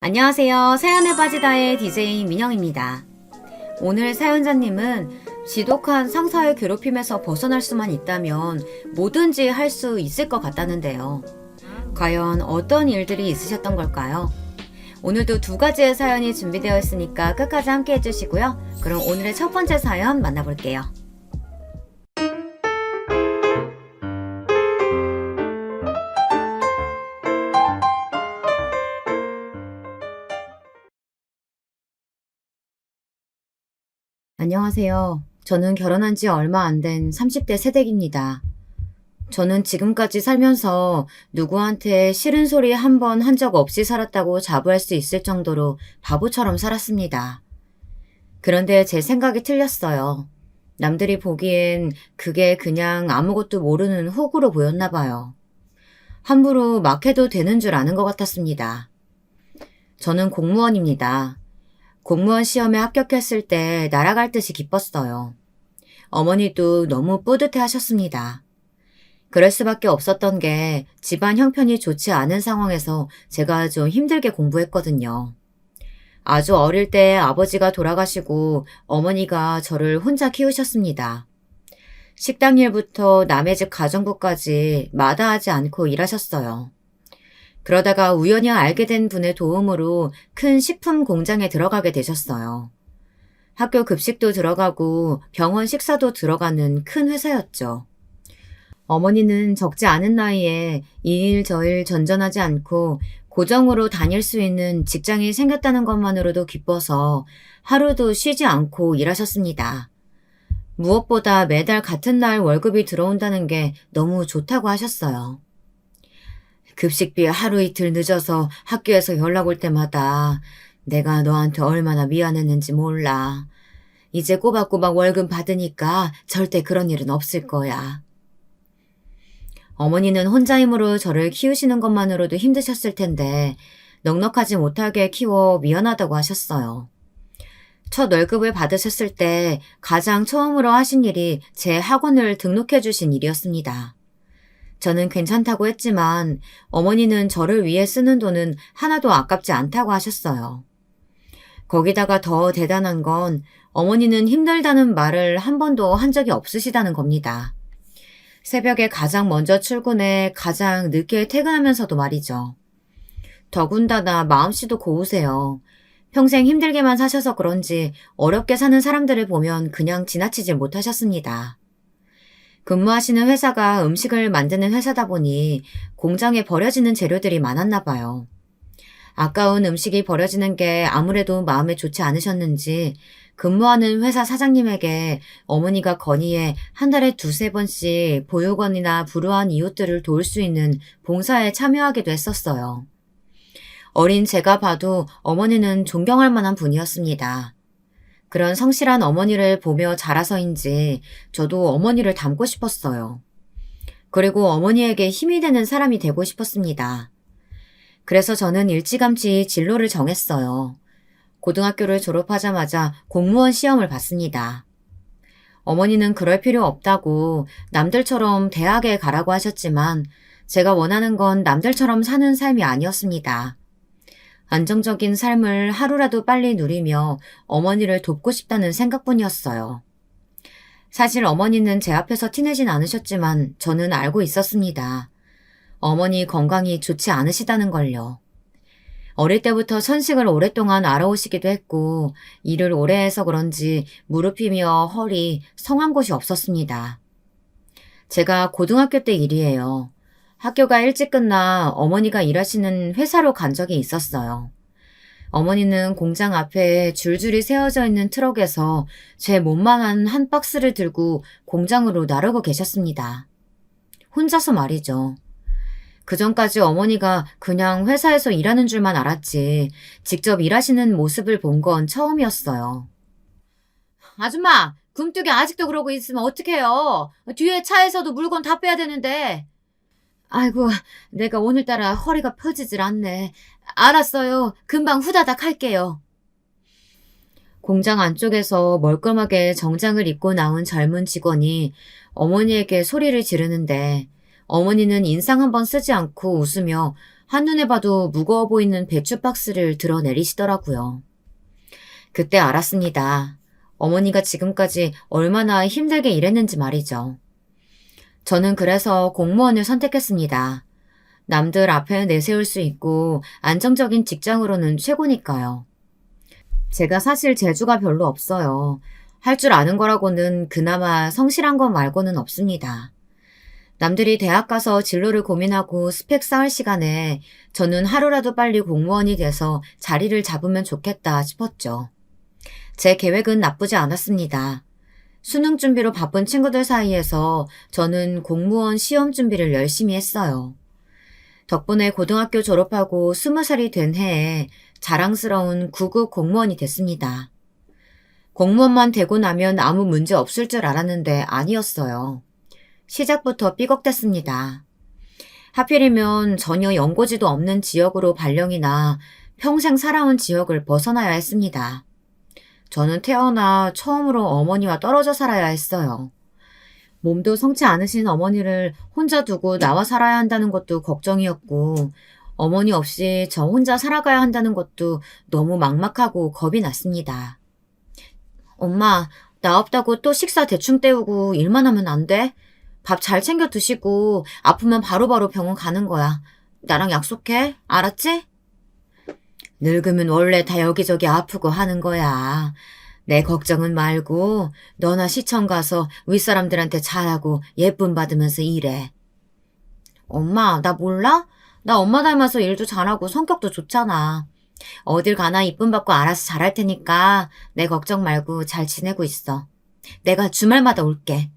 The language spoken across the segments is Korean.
안녕하세요. 사연에 빠지다의 DJ 민영입니다. 오늘 사연자님은 지독한 상사의 괴롭힘에서 벗어날 수만 있다면 뭐든지 할 수 있을 것 같다는데요. 과연 어떤 일들이 있으셨던 걸까요? 오늘도 두 가지의 사연이 준비되어 있으니까 끝까지 함께 해주시고요. 그럼 오늘의 첫 번째 사연 만나볼게요. 안녕하세요. 저는 결혼한 지 얼마 안 된 30대 새댁입니다. 저는 지금까지 살면서 누구한테 싫은 소리 한 번 한 적 없이 살았다고 자부할 수 있을 정도로 바보처럼 살았습니다. 그런데 제 생각이 틀렸어요. 남들이 보기엔 그게 그냥 아무것도 모르는 호구로 보였나 봐요. 함부로 막 해도 되는 줄 아는 것 같았습니다. 저는 공무원입니다. 공무원 시험에 합격했을 때 날아갈 듯이 기뻤어요. 어머니도 너무 뿌듯해 하셨습니다. 그럴 수밖에 없었던 게 집안 형편이 좋지 않은 상황에서 제가 좀 힘들게 공부했거든요. 아주 어릴 때 아버지가 돌아가시고 어머니가 저를 혼자 키우셨습니다. 식당 일부터 남의 집 가정부까지 마다하지 않고 일하셨어요. 그러다가 우연히 알게 된 분의 도움으로 큰 식품 공장에 들어가게 되셨어요. 학교 급식도 들어가고 병원 식사도 들어가는 큰 회사였죠. 어머니는 적지 않은 나이에 이 일 저 일 전전하지 않고 고정으로 다닐 수 있는 직장이 생겼다는 것만으로도 기뻐서 하루도 쉬지 않고 일하셨습니다. 무엇보다 매달 같은 날 월급이 들어온다는 게 너무 좋다고 하셨어요. 급식비 하루 이틀 늦어서 학교에서 연락 올 때마다 내가 너한테 얼마나 미안했는지 몰라. 이제 꼬박꼬박 월급 받으니까 절대 그런 일은 없을 거야. 어머니는 혼자 힘으로 저를 키우시는 것만으로도 힘드셨을 텐데 넉넉하지 못하게 키워 미안하다고 하셨어요. 첫 월급을 받으셨을 때 가장 처음으로 하신 일이 제 학원을 등록해 주신 일이었습니다. 저는 괜찮다고 했지만 어머니는 저를 위해 쓰는 돈은 하나도 아깝지 않다고 하셨어요. 거기다가 더 대단한 건 어머니는 힘들다는 말을 한 번도 한 적이 없으시다는 겁니다. 새벽에 가장 먼저 출근해 가장 늦게 퇴근하면서도 말이죠. 더군다나 마음씨도 고우세요. 평생 힘들게만 사셔서 그런지 어렵게 사는 사람들을 보면 그냥 지나치질 못하셨습니다. 근무하시는 회사가 음식을 만드는 회사다 보니 공장에 버려지는 재료들이 많았나 봐요. 아까운 음식이 버려지는 게 아무래도 마음에 좋지 않으셨는지 근무하는 회사 사장님에게 어머니가 건의해 한 달에 두세 번씩 보육원이나 불우한 이웃들을 도울 수 있는 봉사에 참여하기도 했었어요. 어린 제가 봐도 어머니는 존경할 만한 분이었습니다. 그런 성실한 어머니를 보며 자라서인지 저도 어머니를 닮고 싶었어요. 그리고 어머니에게 힘이 되는 사람이 되고 싶었습니다. 그래서 저는 일찌감치 진로를 정했어요. 고등학교를 졸업하자마자 공무원 시험을 봤습니다. 어머니는 그럴 필요 없다고 남들처럼 대학에 가라고 하셨지만 제가 원하는 건 남들처럼 사는 삶이 아니었습니다. 안정적인 삶을 하루라도 빨리 누리며 어머니를 돕고 싶다는 생각뿐이었어요. 사실 어머니는 제 앞에서 티내진 않으셨지만 저는 알고 있었습니다. 어머니 건강이 좋지 않으시다는 걸요. 어릴 때부터 천식을 오랫동안 알아오시기도 했고 일을 오래 해서 그런지 무릎이며 허리, 성한 곳이 없었습니다. 제가 고등학교 때 일이에요. 학교가 일찍 끝나 어머니가 일하시는 회사로 간 적이 있었어요. 어머니는 공장 앞에 줄줄이 세워져 있는 트럭에서 제 몸만한 한 박스를 들고 공장으로 나르고 계셨습니다. 혼자서 말이죠. 그전까지 어머니가 그냥 회사에서 일하는 줄만 알았지 직접 일하시는 모습을 본 건 처음이었어요. 아줌마, 굼뜨기 아직도 그러고 있으면 어떡해요? 뒤에 차에서도 물건 다 빼야 되는데. 아이고, 내가 오늘따라 허리가 펴지질 않네. 알았어요. 금방 후다닥 할게요. 공장 안쪽에서 멀끔하게 정장을 입고 나온 젊은 직원이 어머니에게 소리를 지르는데 어머니는 인상 한번 쓰지 않고 웃으며 한눈에 봐도 무거워 보이는 배추 박스를 들어내리시더라고요. 그때 알았습니다. 어머니가 지금까지 얼마나 힘들게 일했는지 말이죠. 저는 그래서 공무원을 선택했습니다. 남들 앞에 내세울 수 있고 안정적인 직장으로는 최고니까요. 제가 사실 재주가 별로 없어요. 할 줄 아는 거라고는 그나마 성실한 것 말고는 없습니다. 남들이 대학 가서 진로를 고민하고 스펙 쌓을 시간에 저는 하루라도 빨리 공무원이 돼서 자리를 잡으면 좋겠다 싶었죠. 제 계획은 나쁘지 않았습니다. 수능 준비로 바쁜 친구들 사이에서 저는 공무원 시험 준비를 열심히 했어요. 덕분에 고등학교 졸업하고 20살이 된 해에 자랑스러운 9급 공무원이 됐습니다. 공무원만 되고 나면 아무 문제 없을 줄 알았는데 아니었어요. 시작부터 삐걱댔습니다. 하필이면 전혀 연고지도 없는 지역으로 발령이 나 평생 살아온 지역을 벗어나야 했습니다. 저는 태어나 처음으로 어머니와 떨어져 살아야 했어요. 몸도 성치 않으신 어머니를 혼자 두고 나와 살아야 한다는 것도 걱정이었고, 어머니 없이 저 혼자 살아가야 한다는 것도 너무 막막하고 겁이 났습니다. 엄마, 나 없다고 또 식사 대충 때우고 일만 하면 안 돼? 밥 잘 챙겨 드시고 아프면 바로바로 병원 가는 거야. 나랑 약속해? 알았지? 늙으면 원래 다 여기저기 아프고 하는 거야. 내 걱정은 말고 너나 시청 가서 윗사람들한테 잘하고 예쁨 받으면서 일해. 엄마, 나 몰라? 나 엄마 닮아서 일도 잘하고 성격도 좋잖아. 어딜 가나 이쁨 받고 알아서 잘할 테니까 내 걱정 말고 잘 지내고 있어. 내가 주말마다 올게.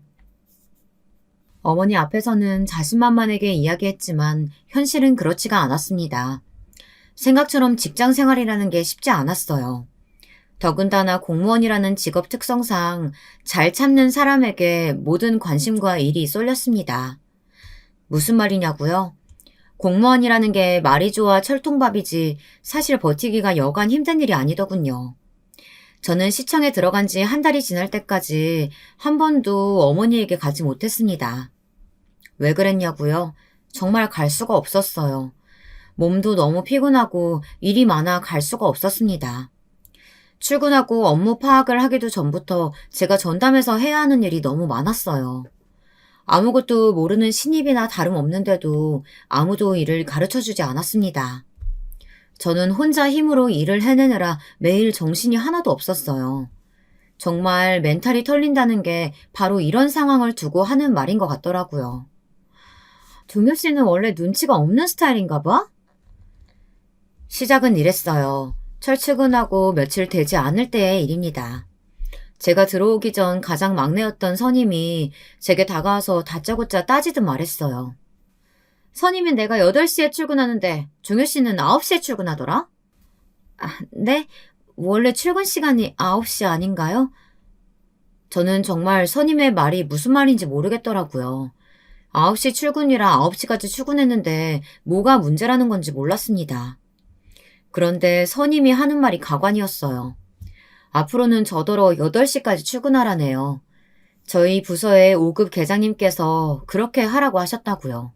어머니 앞에서는 자신만만하게 이야기했지만 현실은 그렇지가 않았습니다. 생각처럼 직장 생활이라는 게 쉽지 않았어요. 더군다나 공무원이라는 직업 특성상 잘 참는 사람에게 모든 관심과 일이 쏠렸습니다. 무슨 말이냐고요? 공무원이라는 게 말이 좋아 철통밥이지 사실 버티기가 여간 힘든 일이 아니더군요. 저는 시청에 들어간 지 한 달이 지날 때까지 한 번도 어머니에게 가지 못했습니다. 왜 그랬냐고요? 정말 갈 수가 없었어요. 몸도 너무 피곤하고 일이 많아 갈 수가 없었습니다. 출근하고 업무 파악을 하기도 전부터 제가 전담해서 해야 하는 일이 너무 많았어요. 아무것도 모르는 신입이나 다름없는데도 아무도 일을 가르쳐주지 않았습니다. 저는 혼자 힘으로 일을 해내느라 매일 정신이 하나도 없었어요. 정말 멘탈이 털린다는 게 바로 이런 상황을 두고 하는 말인 것 같더라고요. 종효 씨는 원래 눈치가 없는 스타일인가 봐? 시작은 이랬어요. 철출근하고 며칠 되지 않을 때의 일입니다. 제가 들어오기 전 가장 막내였던 선임이 제게 다가와서 다짜고짜 따지듯 말했어요. 선임인 내가 8시에 출근하는데 종효 씨는 9시에 출근하더라? 아, 네? 원래 출근 시간이 9시 아닌가요? 저는 정말 선임의 말이 무슨 말인지 모르겠더라고요. 9시 출근이라 9시까지 출근했는데 뭐가 문제라는 건지 몰랐습니다. 그런데 선임이 하는 말이 가관이었어요. 앞으로는 저더러 8시까지 출근하라네요. 저희 부서의 5급 계장님께서 그렇게 하라고 하셨다고요.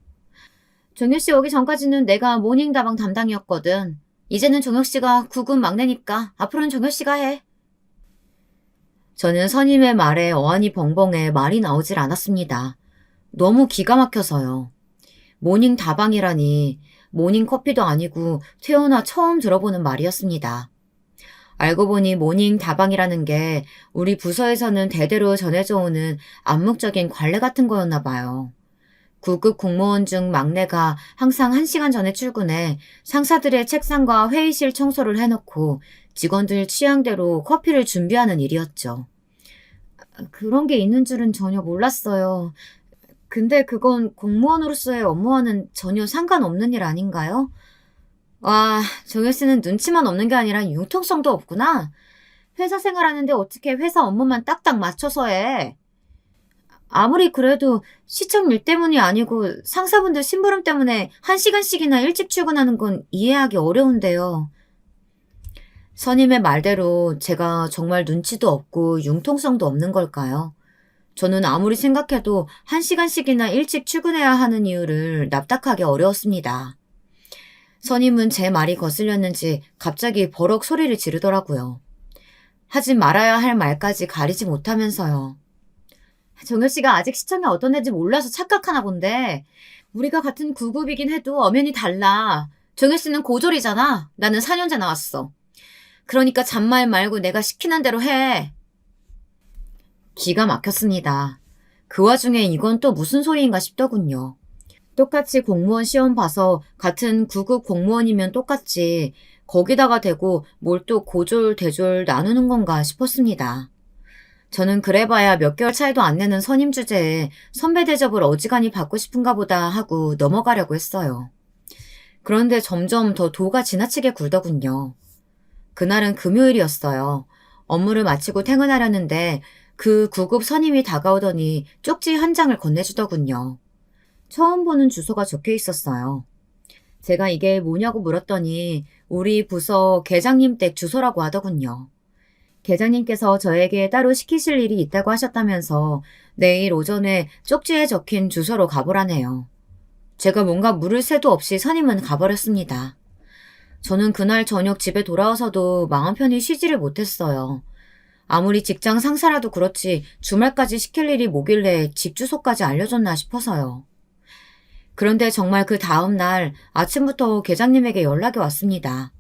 종효 씨 오기 전까지는 내가 모닝 다방 담당이었거든. 이제는 종효 씨가 9급 막내니까 앞으로는 종효 씨가 해. 저는 선임의 말에 어안이 벙벙해 말이 나오질 않았습니다. 너무 기가 막혀서요. 모닝 다방이라니 모닝 커피도 아니고 태어나 처음 들어보는 말이었습니다. 알고 보니 모닝 다방이라는 게 우리 부서에서는 대대로 전해져 오는 암묵적인 관례 같은 거였나 봐요. 9급 공무원 중 막내가 항상 1시간 전에 출근해 상사들의 책상과 회의실 청소를 해놓고 직원들 취향대로 커피를 준비하는 일이었죠. 그런 게 있는 줄은 전혀 몰랐어요. 근데 그건 공무원으로서의 업무와는 전혀 상관없는 일 아닌가요? 와, 정혜 씨는 눈치만 없는 게 아니라 융통성도 없구나. 회사 생활하는데 어떻게 회사 업무만 딱딱 맞춰서 해. 아무리 그래도 시청 일 때문이 아니고 상사분들 심부름 때문에 1시간씩이나 일찍 출근하는 건 이해하기 어려운데요. 선임의 말대로 제가 정말 눈치도 없고 융통성도 없는 걸까요? 저는 아무리 생각해도 1시간씩이나 일찍 출근해야 하는 이유를 납득하기 어려웠습니다. 선임은 제 말이 거슬렸는지 갑자기 버럭 소리를 지르더라고요. 하지 말아야 할 말까지 가리지 못하면서요. 정효 씨가 아직 시청이 어떤 애인지 몰라서 착각하나 본데 우리가 같은 9급이긴 해도 엄연히 달라. 정효 씨는 고졸이잖아. 나는 4년제 나왔어. 그러니까 잔말 말고 내가 시키는 대로 해. 기가 막혔습니다. 그 와중에 이건 또 무슨 소리인가 싶더군요. 똑같이 공무원 시험 봐서 같은 9급 공무원이면 똑같지 거기다가 대고 뭘 또 고졸 대졸 나누는 건가 싶었습니다. 저는 그래봐야 몇 개월 차이도 안 내는 선임 주제에 선배 대접을 어지간히 받고 싶은가 보다 하고 넘어가려고 했어요. 그런데 점점 더 도가 지나치게 굴더군요. 그날은 금요일이었어요. 업무를 마치고 퇴근하려는데 그 9급 선임이 다가오더니 쪽지 한 장을 건네주더군요. 처음 보는 주소가 적혀 있었어요. 제가 이게 뭐냐고 물었더니 우리 부서 계장님 댁 주소라고 하더군요. 계장님께서 저에게 따로 시키실 일이 있다고 하셨다면서 내일 오전에 쪽지에 적힌 주소로 가보라네요. 제가 뭔가 물을 새도 없이 선임은 가버렸습니다. 저는 그날 저녁 집에 돌아와서도 마음 편히 쉬지를 못했어요. 아무리 직장 상사라도 그렇지 주말까지 시킬 일이 뭐길래 집 주소까지 알려줬나 싶어서요. 그런데 정말 그 다음 날 아침부터 계장님에게 연락이 왔습니다.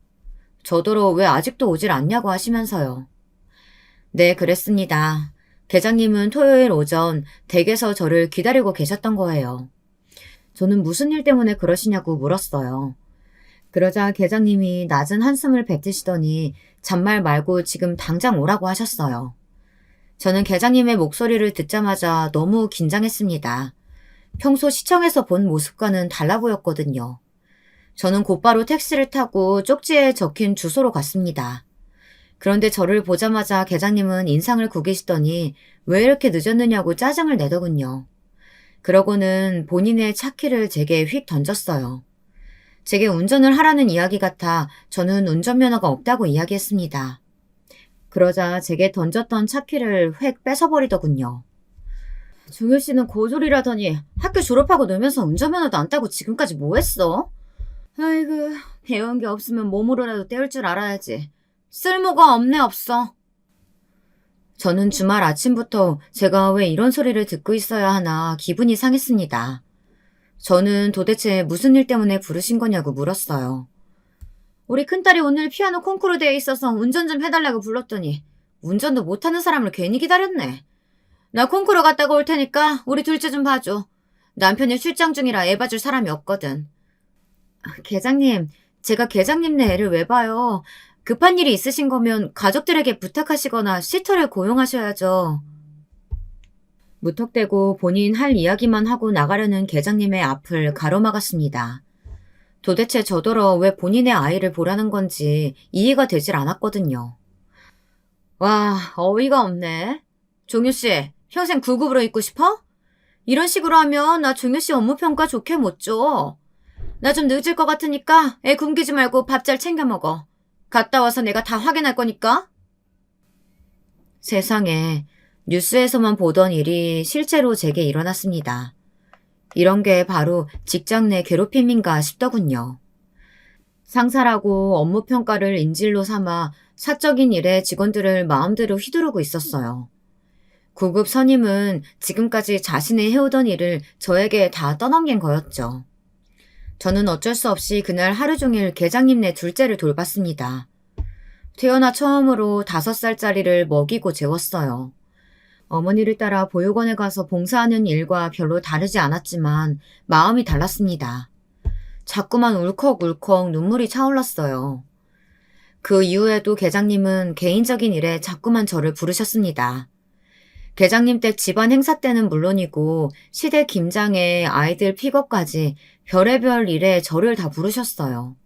저더러 왜 아직도 오질 않냐고 하시면서요. 네, 그랬습니다. 계장님은 토요일 오전 댁에서 저를 기다리고 계셨던 거예요. 저는 무슨 일 때문에 그러시냐고 물었어요. 그러자 계장님이 낮은 한숨을 뱉으시더니 잔말 말고 지금 당장 오라고 하셨어요. 저는 계장님의 목소리를 듣자마자 너무 긴장했습니다. 평소 시청에서 본 모습과는 달라 보였거든요. 저는 곧바로 택시를 타고 쪽지에 적힌 주소로 갔습니다. 그런데 저를 보자마자 계장님은 인상을 구기시더니 왜 이렇게 늦었느냐고 짜증을 내더군요. 그러고는 본인의 차 키를 제게 휙 던졌어요. 제게 운전을 하라는 이야기 같아 저는 운전면허가 없다고 이야기했습니다. 그러자 제게 던졌던 차 키를 획 뺏어버리더군요. 종효 씨는 고졸이라더니 학교 졸업하고 놀면서 운전면허도 안 따고 지금까지 뭐 했어? 아이고, 배운 게 없으면 몸으로라도 때울 줄 알아야지. 쓸모가 없네 없어. 저는 주말 아침부터 제가 왜 이런 소리를 듣고 있어야 하나 기분이 상했습니다. 저는 도대체 무슨 일 때문에 부르신 거냐고 물었어요. 우리 큰딸이 오늘 피아노 콩쿠르 대회 있어서 운전 좀 해달라고 불렀더니 운전도 못하는 사람을 괜히 기다렸네. 나 콩쿠르 갔다가 올 테니까 우리 둘째 좀 봐줘. 남편이 출장 중이라 애 봐줄 사람이 없거든. 계장님, 제가 계장님네 애를 왜 봐요? 급한 일이 있으신 거면 가족들에게 부탁하시거나 시터를 고용하셔야죠. 무턱대고 본인 할 이야기만 하고 나가려는 계장님의 앞을 가로막았습니다. 도대체 저더러 왜 본인의 아이를 보라는 건지 이해가 되질 않았거든요. 와, 어이가 없네. 종효씨, 평생 9급으로 있고 싶어? 이런 식으로 하면 나 종효씨 업무평가 좋게 못 줘. 나 좀 늦을 것 같으니까 애 굶기지 말고 밥 잘 챙겨 먹어. 갔다 와서 내가 다 확인할 거니까. 세상에, 뉴스에서만 보던 일이 실제로 제게 일어났습니다. 이런 게 바로 직장 내 괴롭힘인가 싶더군요. 상사라고 업무평가를 인질로 삼아 사적인 일에 직원들을 마음대로 휘두르고 있었어요. 9급 선임은 지금까지 자신이 해오던 일을 저에게 다 떠넘긴 거였죠. 저는 어쩔 수 없이 그날 하루 종일 계장님네 둘째를 돌봤습니다. 태어나 처음으로 5살짜리를 먹이고 재웠어요. 어머니를 따라 보육원에 가서 봉사하는 일과 별로 다르지 않았지만 마음이 달랐습니다. 자꾸만 울컥울컥 눈물이 차올랐어요. 그 이후에도 계장님은 개인적인 일에 자꾸만 저를 부르셨습니다. 계장님 댁 집안 행사 때는 물론이고 시댁 김장에 아이들 픽업까지 별의별 일에 저를 다 부르셨어요.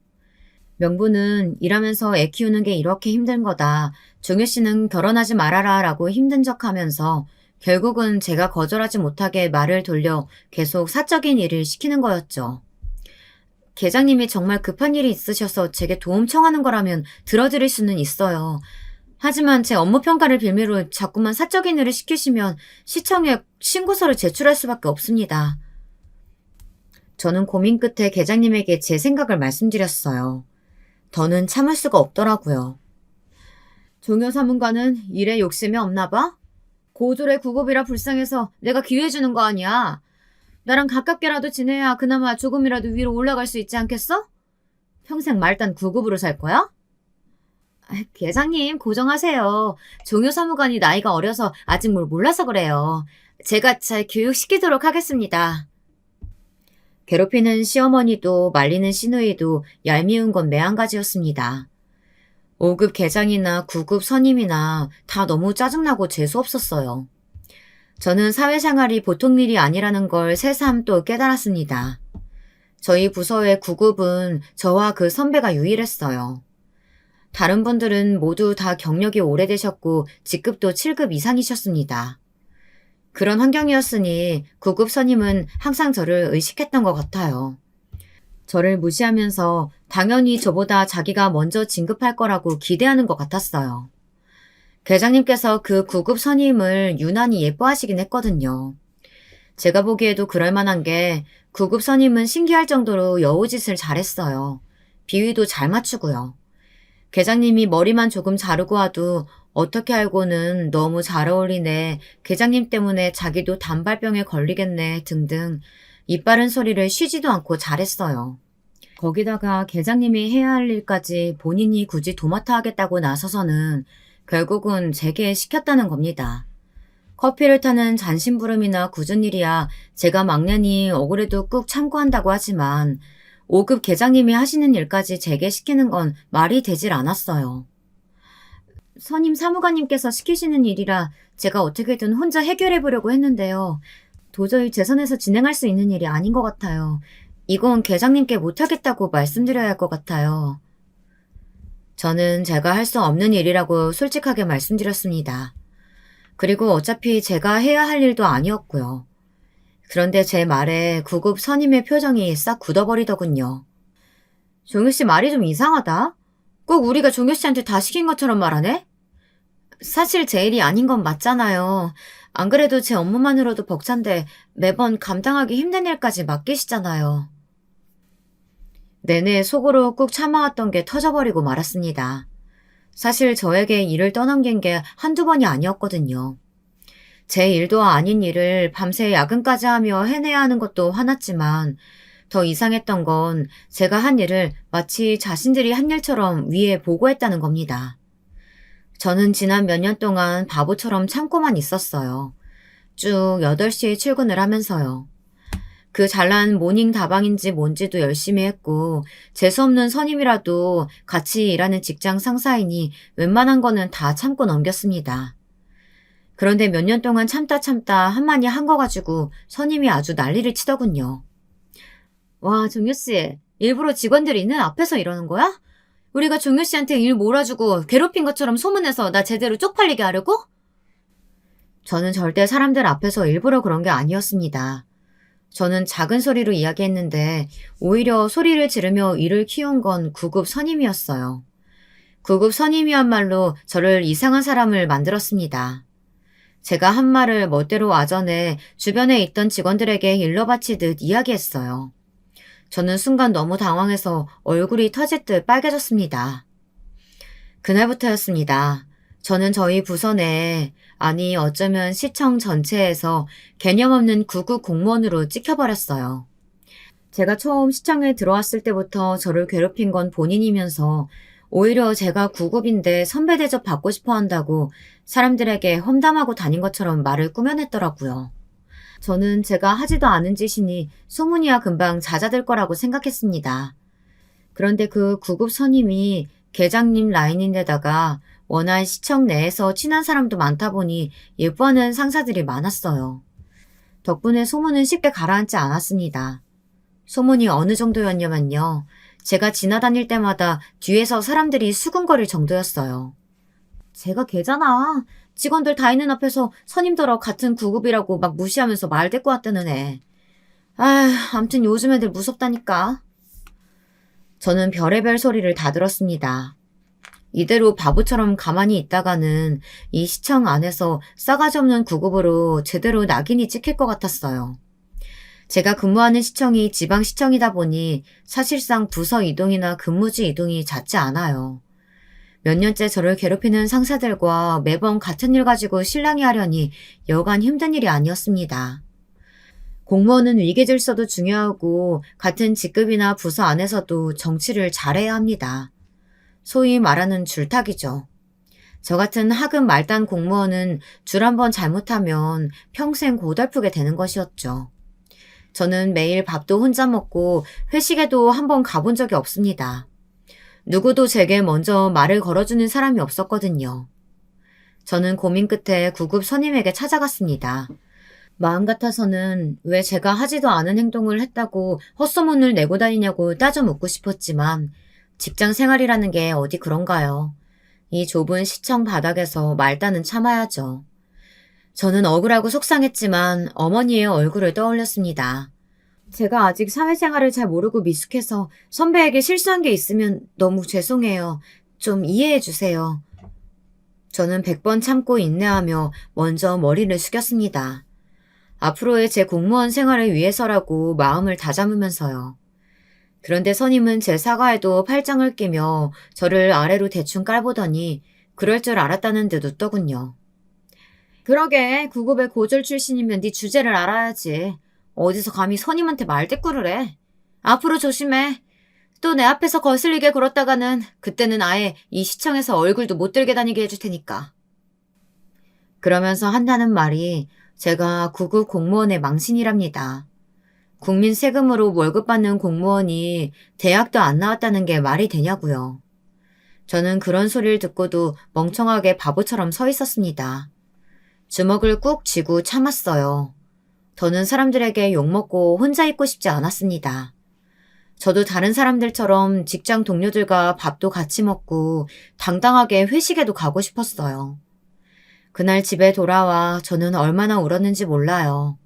명분은 일하면서 애 키우는 게 이렇게 힘든 거다. 종효 씨는 결혼하지 말아라 라고 힘든 척하면서 결국은 제가 거절하지 못하게 말을 돌려 계속 사적인 일을 시키는 거였죠. 계장님이 정말 급한 일이 있으셔서 제게 도움 청하는 거라면 들어드릴 수는 있어요. 하지만 제 업무 평가를 빌미로 자꾸만 사적인 일을 시키시면 시청에 신고서를 제출할 수밖에 없습니다. 저는 고민 끝에 계장님에게 제 생각을 말씀드렸어요. 더는 참을 수가 없더라고요. 종효 사문관은 일에 욕심이 없나 봐? 고졸의 구급이라 불쌍해서 내가 기회 주는 거 아니야. 나랑 가깝게라도 지내야 그나마 조금이라도 위로 올라갈 수 있지 않겠어? 평생 말단 구급으로 살 거야? 계장님 고정하세요. 종효 사무관이 나이가 어려서 아직 뭘 몰라서 그래요. 제가 잘 교육시키도록 하겠습니다. 괴롭히는 시어머니도 말리는 시누이도 얄미운 건 매한가지였습니다. 5급 계장이나 9급 선임이나 다 너무 짜증나고 재수없었어요. 저는 사회생활이 보통 일이 아니라는 걸 새삼 또 깨달았습니다. 저희 부서의 9급은 저와 그 선배가 유일했어요. 다른 분들은 모두 다 경력이 오래되셨고 직급도 7급 이상이셨습니다. 그런 환경이었으니 9급 선임은 항상 저를 의식했던 것 같아요. 저를 무시하면서 당연히 저보다 자기가 먼저 진급할 거라고 기대하는 것 같았어요. 계장님께서 그 9급 선임을 유난히 예뻐하시긴 했거든요. 제가 보기에도 그럴 만한 게 9급 선임은 신기할 정도로 여우짓을 잘했어요. 비위도 잘 맞추고요. 계장님이 머리만 조금 자르고 와도 어떻게 알고는 너무 잘 어울리네, 계장님 때문에 자기도 단발병에 걸리겠네 등등 이빠른 소리를 쉬지도 않고 잘했어요. 거기다가 계장님이 해야 할 일까지 본인이 굳이 도맡아 하겠다고 나서서는 결국은 제게 시켰다는 겁니다. 커피를 타는 잔심부름이나 굳은 일이야 제가 막내니 억울해도 꾹 참고 한다고 하지만 5급 계장님이 하시는 일까지 제게 시키는 건 말이 되질 않았어요. 선임 사무관님께서 시키시는 일이라 제가 어떻게든 혼자 해결해 보려고 했는데요. 도저히 제 선에서 진행할 수 있는 일이 아닌 것 같아요. 이건 계장님께 못하겠다고 말씀드려야 할 것 같아요. 저는 제가 할 수 없는 일이라고 솔직하게 말씀드렸습니다. 그리고 어차피 제가 해야 할 일도 아니었고요. 그런데 제 말에 9급 선임의 표정이 싹 굳어버리더군요. 종효 씨 말이 좀 이상하다. 꼭 우리가 종효 씨한테 다 시킨 것처럼 말하네? 사실 제 일이 아닌 건 맞잖아요. 안 그래도 제 업무만으로도 벅찬데 매번 감당하기 힘든 일까지 맡기시잖아요. 내내 속으로 꾹 참아왔던 게 터져버리고 말았습니다. 사실 저에게 일을 떠넘긴 게 한두 번이 아니었거든요. 제 일도 아닌 일을 밤새 야근까지 하며 해내야 하는 것도 화났지만 더 이상했던 건 제가 한 일을 마치 자신들이 한 일처럼 위에 보고했다는 겁니다. 저는 지난 몇 년 동안 바보처럼 참고만 있었어요. 쭉 8시에 출근을 하면서요. 그 잘난 모닝 다방인지 뭔지도 열심히 했고 재수없는 선임이라도 같이 일하는 직장 상사이니 웬만한 거는 다 참고 넘겼습니다. 그런데 몇 년 동안 참다 한마디 한 거 가지고 선임이 아주 난리를 치더군요. 와, 종효씨, 일부러 직원들이 있는 앞에서 이러는 거야? 우리가 종효씨한테 일 몰아주고 괴롭힌 것처럼 소문내서 나 제대로 쪽팔리게 하려고? 저는 절대 사람들 앞에서 일부러 그런 게 아니었습니다. 저는 작은 소리로 이야기했는데 오히려 소리를 지르며 일을 키운 건 9급 선임이었어요. 9급 선임이야말로 저를 이상한 사람을 만들었습니다. 제가 한 말을 멋대로 와전해 주변에 있던 직원들에게 일러 바치듯 이야기했어요. 저는 순간 너무 당황해서 얼굴이 터질 듯 빨개졌습니다. 그날부터였습니다. 저는 저희 부서 내에, 아니 어쩌면 시청 전체에서 개념 없는 9급 공무원으로 찍혀버렸어요. 제가 처음 시청에 들어왔을 때부터 저를 괴롭힌 건 본인이면서 오히려 제가 9급인데 선배 대접 받고 싶어 한다고 사람들에게 험담하고 다닌 것처럼 말을 꾸며냈더라고요. 저는 제가 하지도 않은 짓이니 소문이야 금방 잦아들 거라고 생각했습니다. 그런데 그 9급 선임이 계장님 라인인데다가 워낙 시청 내에서 친한 사람도 많다 보니 예뻐하는 상사들이 많았어요. 덕분에 소문은 쉽게 가라앉지 않았습니다. 소문이 어느 정도였냐면요. 제가 지나다닐 때마다 뒤에서 사람들이 수군거릴 정도였어요. 제가 걔잖아. 직원들 다 있는 앞에서 선임더러 같은 9급이라고 막 무시하면서 말 대꾸 왔다는 애. 암튼 요즘 애들 무섭다니까. 저는 별의별 소리를 다 들었습니다. 이대로 바보처럼 가만히 있다가는 이 시청 안에서 싸가지 없는 9급으로 제대로 낙인이 찍힐 것 같았어요. 제가 근무하는 시청이 지방시청이다 보니 사실상 부서 이동이나 근무지 이동이 잦지 않아요. 몇 년째 저를 괴롭히는 상사들과 매번 같은 일 가지고 실랑이 하려니 여간 힘든 일이 아니었습니다. 공무원은 위계질서도 중요하고 같은 직급이나 부서 안에서도 정치를 잘해야 합니다. 소위 말하는 줄타기죠. 저 같은 하급 말단 공무원은 줄 한 번 잘못하면 평생 고달프게 되는 것이었죠. 저는 매일 밥도 혼자 먹고 회식에도 한 번 가본 적이 없습니다. 누구도 제게 먼저 말을 걸어주는 사람이 없었거든요. 저는 고민 끝에 구급 선임에게 찾아갔습니다. 마음 같아서는 왜 제가 하지도 않은 행동을 했다고 헛소문을 내고 다니냐고 따져 묻고 싶었지만 직장 생활이라는 게 어디 그런가요? 이 좁은 시청 바닥에서 말단은 참아야죠. 저는 억울하고 속상했지만 어머니의 얼굴을 떠올렸습니다. 제가 아직 사회생활을 잘 모르고 미숙해서 선배에게 실수한 게 있으면 너무 죄송해요. 좀 이해해 주세요. 저는 100번 참고 인내하며 먼저 머리를 숙였습니다. 앞으로의 제 공무원 생활을 위해서라고 마음을 다잡으면서요. 그런데 선임은 제 사과에도 팔짱을 끼며 저를 아래로 대충 깔보더니 그럴 줄 알았다는 듯 웃더군요. 그러게 구급의 고졸 출신이면 네 주제를 알아야지. 어디서 감히 선임한테 말대꾸를 해. 앞으로 조심해. 또 내 앞에서 거슬리게 굴었다가는 그때는 아예 이 시청에서 얼굴도 못 들게 다니게 해줄 테니까. 그러면서 한다는 말이 제가 구급 공무원의 망신이랍니다. 국민 세금으로 월급 받는 공무원이 대학도 안 나왔다는 게 말이 되냐고요. 저는 그런 소리를 듣고도 멍청하게 바보처럼 서 있었습니다. 주먹을 꾹 쥐고 참았어요. 더는 사람들에게 욕먹고 혼자 있고 싶지 않았습니다. 저도 다른 사람들처럼 직장 동료들과 밥도 같이 먹고 당당하게 회식에도 가고 싶었어요. 그날 집에 돌아와 저는 얼마나 울었는지 몰라요.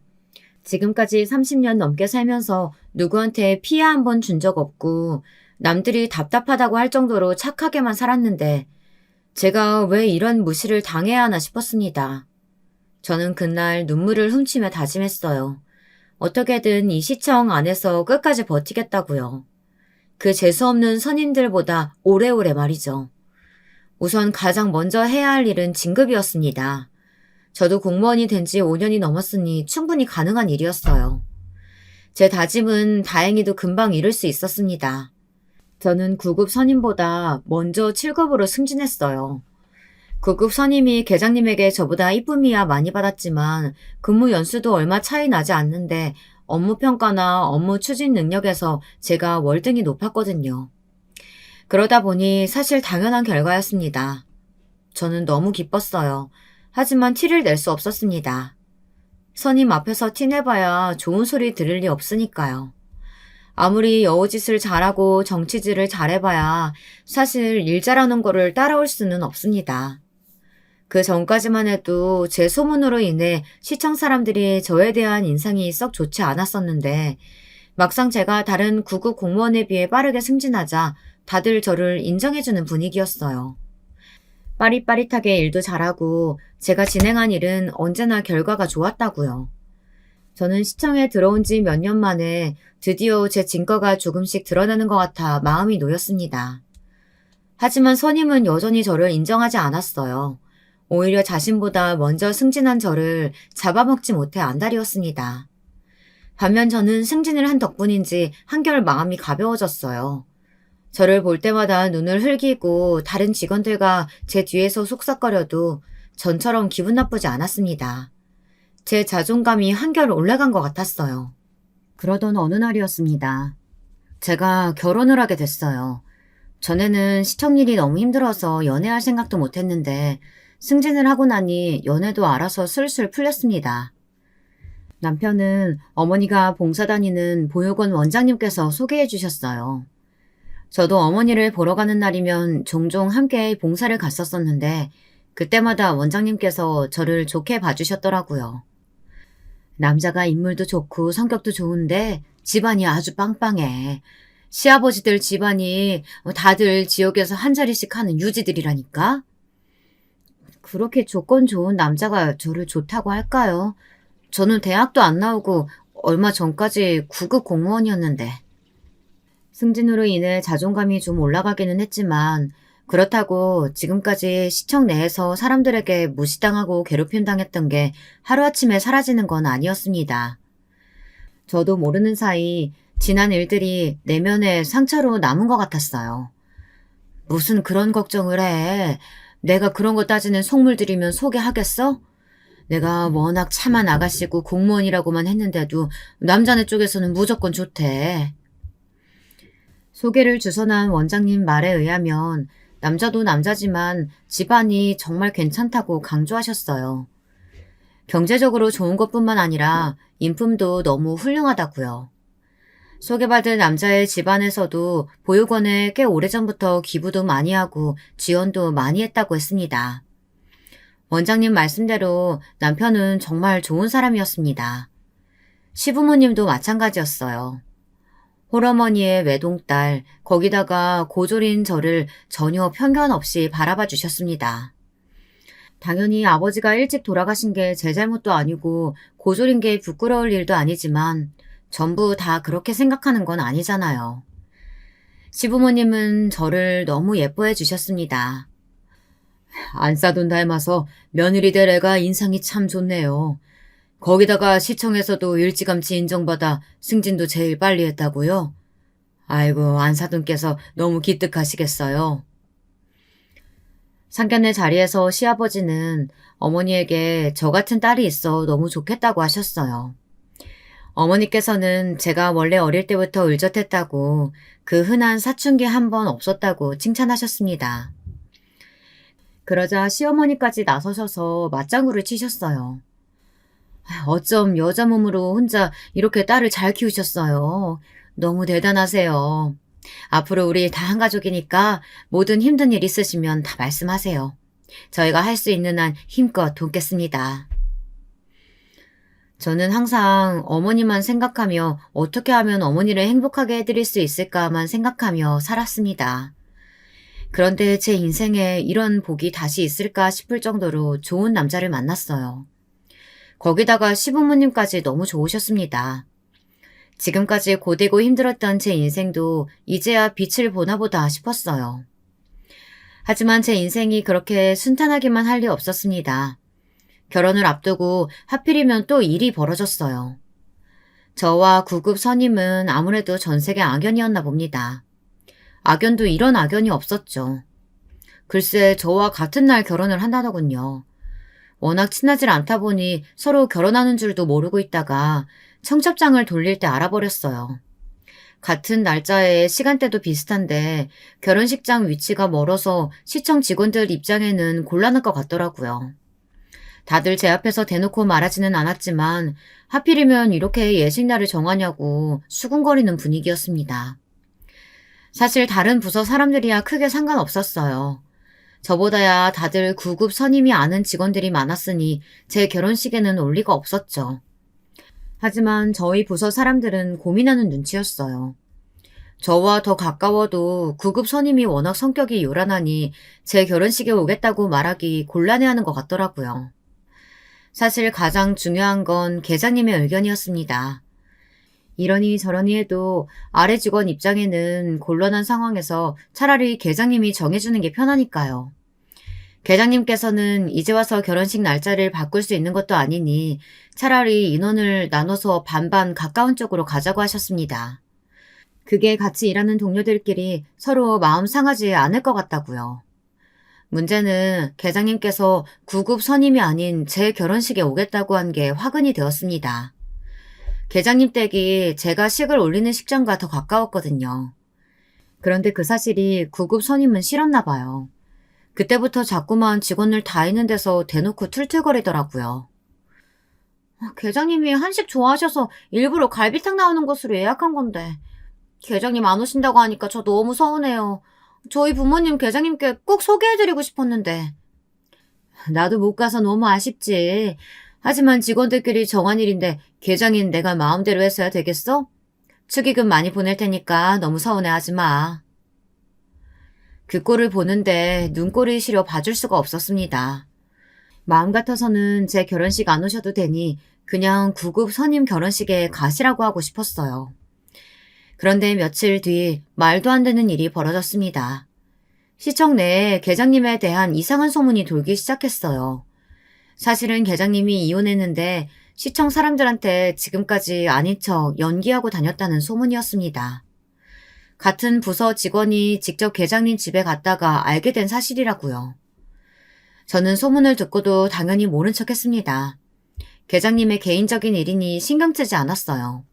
지금까지 30년 넘게 살면서 누구한테 피해 한 번 준 적 없고 남들이 답답하다고 할 정도로 착하게만 살았는데 제가 왜 이런 무시를 당해야 하나 싶었습니다. 저는 그날 눈물을 훔치며 다짐했어요. 어떻게든 이 시청 안에서 끝까지 버티겠다고요. 그 재수없는 선임들보다 오래오래 말이죠. 우선 가장 먼저 해야 할 일은 진급이었습니다. 저도 공무원이 된 지 5년이 넘었으니 충분히 가능한 일이었어요. 제 다짐은 다행히도 금방 이룰 수 있었습니다. 저는 9급 선임보다 먼저 7급으로 승진했어요. 9급 선임이 계장님에게 저보다 이쁨이야 많이 받았지만 근무 연수도 얼마 차이 나지 않는데 업무 평가나 업무 추진 능력에서 제가 월등히 높았거든요. 그러다 보니 사실 당연한 결과였습니다. 저는 너무 기뻤어요. 하지만 티를 낼 수 없었습니다. 선임 앞에서 티내봐야 좋은 소리 들을 리 없으니까요. 아무리 여우짓을 잘하고 정치질을 잘해봐야 사실 일 잘하는 거를 따라올 수는 없습니다. 그 전까지만 해도 제 소문으로 인해 시청 사람들이 저에 대한 인상이 썩 좋지 않았었는데 막상 제가 다른 9급 공무원에 비해 빠르게 승진하자 다들 저를 인정해주는 분위기였어요. 빠릿빠릿하게 일도 잘하고 제가 진행한 일은 언제나 결과가 좋았다고요. 저는 시청에 들어온 지 몇 년 만에 드디어 제 진가가 조금씩 드러나는 것 같아 마음이 놓였습니다. 하지만 선임은 여전히 저를 인정하지 않았어요. 오히려 자신보다 먼저 승진한 저를 잡아먹지 못해 안달이었습니다. 반면 저는 승진을 한 덕분인지 한결 마음이 가벼워졌어요. 저를 볼 때마다 눈을 흘기고 다른 직원들과 제 뒤에서 속삭거려도 전처럼 기분 나쁘지 않았습니다. 제 자존감이 한결 올라간 것 같았어요. 그러던 어느 날이었습니다. 제가 결혼을 하게 됐어요. 전에는 시청 일이 너무 힘들어서 연애할 생각도 못했는데 승진을 하고 나니 연애도 알아서 슬슬 풀렸습니다. 남편은 어머니가 봉사 다니는 보육원 원장님께서 소개해 주셨어요. 저도 어머니를 보러 가는 날이면 종종 함께 봉사를 갔었었는데 그때마다 원장님께서 저를 좋게 봐주셨더라고요. 남자가 인물도 좋고 성격도 좋은데 집안이 아주 빵빵해. 시아버지들 집안이 다들 지역에서 한 자리씩 하는 유지들이라니까. 그렇게 조건 좋은 남자가 저를 좋다고 할까요? 저는 대학도 안 나오고 얼마 전까지 9급 공무원이었는데. 승진으로 인해 자존감이 좀 올라가기는 했지만 그렇다고 지금까지 시청 내에서 사람들에게 무시당하고 괴롭힘 당했던 게 하루아침에 사라지는 건 아니었습니다. 저도 모르는 사이 지난 일들이 내면에 상처로 남은 것 같았어요. 무슨 그런 걱정을 해. 내가 그런 거 따지는 속물 들이면 소개하겠어? 내가 워낙 참한 아가씨고 공무원이라고만 했는데도 남자네 쪽에서는 무조건 좋대. 소개를 주선한 원장님 말에 의하면 남자도 남자지만 집안이 정말 괜찮다고 강조하셨어요. 경제적으로 좋은 것뿐만 아니라 인품도 너무 훌륭하다고요. 소개받은 남자의 집안에서도 보육원에 꽤 오래전부터 기부도 많이 하고 지원도 많이 했다고 했습니다. 원장님 말씀대로 남편은 정말 좋은 사람이었습니다. 시부모님도 마찬가지였어요. 홀어머니의 외동딸, 거기다가 고졸인 저를 전혀 편견 없이 바라봐 주셨습니다. 당연히 아버지가 일찍 돌아가신 게 제 잘못도 아니고 고졸인 게 부끄러울 일도 아니지만 전부 다 그렇게 생각하는 건 아니잖아요. 시부모님은 저를 너무 예뻐해 주셨습니다. 안싸돈 닮아서 며느리 될 애가 인상이 참 좋네요. 거기다가 시청에서도 일찌감치 인정받아 승진도 제일 빨리 했다고요? 아이고, 안사돈께서 너무 기특하시겠어요. 상견례 자리에서 시아버지는 어머니에게 저 같은 딸이 있어 너무 좋겠다고 하셨어요. 어머니께서는 제가 원래 어릴 때부터 의젓했다고 그 흔한 사춘기 한 번 없었다고 칭찬하셨습니다. 그러자 시어머니까지 나서셔서 맞장구를 치셨어요. 어쩜 여자 몸으로 혼자 이렇게 딸을 잘 키우셨어요. 너무 대단하세요. 앞으로 우리 다 한 가족이니까 모든 힘든 일 있으시면 다 말씀하세요. 저희가 할 수 있는 한 힘껏 돕겠습니다. 저는 항상 어머니만 생각하며 어떻게 하면 어머니를 행복하게 해드릴 수 있을까만 생각하며 살았습니다. 그런데 제 인생에 이런 복이 다시 있을까 싶을 정도로 좋은 남자를 만났어요. 거기다가 시부모님까지 너무 좋으셨습니다. 지금까지 고되고 힘들었던 제 인생도 이제야 빛을 보나 보다 싶었어요. 하지만 제 인생이 그렇게 순탄하기만 할 리 없었습니다. 결혼을 앞두고 하필이면 또 일이 벌어졌어요. 저와 9급 선임은 아무래도 전세계 악연이었나 봅니다. 악연도 이런 악연이 없었죠. 글쎄 저와 같은 날 결혼을 한다더군요. 워낙 친하질 않다 보니 서로 결혼하는 줄도 모르고 있다가 청첩장을 돌릴 때 알아버렸어요. 같은 날짜에 시간대도 비슷한데 결혼식장 위치가 멀어서 시청 직원들 입장에는 곤란할 것 같더라고요. 다들 제 앞에서 대놓고 말하지는 않았지만 하필이면 이렇게 예식날을 정하냐고 수군거리는 분위기였습니다. 사실 다른 부서 사람들이야 크게 상관없었어요. 저보다야 다들 9급 선임이 아는 직원들이 많았으니 제 결혼식에는 올 리가 없었죠. 하지만 저희 부서 사람들은 고민하는 눈치였어요. 저와 더 가까워도 9급 선임이 워낙 성격이 요란하니 제 결혼식에 오겠다고 말하기 곤란해하는 것 같더라고요. 사실 가장 중요한 건 계장님의 의견이었습니다. 이러니 저러니 해도 아래 직원 입장에는 곤란한 상황에서 차라리 계장님이 정해주는 게 편하니까요. 계장님께서는 이제 와서 결혼식 날짜를 바꿀 수 있는 것도 아니니 차라리 인원을 나눠서 반반 가까운 쪽으로 가자고 하셨습니다. 그게 같이 일하는 동료들끼리 서로 마음 상하지 않을 것 같다고요. 문제는 계장님께서 9급 선임이 아닌 제 결혼식에 오겠다고 한 게 화근이 되었습니다. 계장님 댁이 제가 식을 올리는 식장과 더 가까웠거든요. 그런데 그 사실이 9급 선임은 싫었나 봐요. 그때부터 자꾸만 직원들 다 있는 데서 대놓고 툴툴거리더라고요. 계장님이 한식 좋아하셔서 일부러 갈비탕 나오는 곳으로 예약한 건데 계장님 안 오신다고 하니까 저 너무 서운해요. 저희 부모님 계장님께 꼭 소개해드리고 싶었는데. 나도 못 가서 너무 아쉽지. 하지만 직원들끼리 정한 일인데 계장인 내가 마음대로 했어야 되겠어? 축의금 많이 보낼 테니까 너무 서운해하지 마. 그 꼴을 보는데 눈꼴이 시려 봐줄 수가 없었습니다. 마음 같아서는 제 결혼식 안 오셔도 되니 그냥 구급 선임 결혼식에 가시라고 하고 싶었어요. 그런데 며칠 뒤 말도 안 되는 일이 벌어졌습니다. 시청 내에 계장님에 대한 이상한 소문이 돌기 시작했어요. 사실은 계장님이 이혼했는데 시청 사람들한테 지금까지 아닌 척 연기하고 다녔다는 소문이었습니다. 같은 부서 직원이 직접 계장님 집에 갔다가 알게 된 사실이라고요. 저는 소문을 듣고도 당연히 모른 척 했습니다. 계장님의 개인적인 일이니 신경 쓰지 않았어요.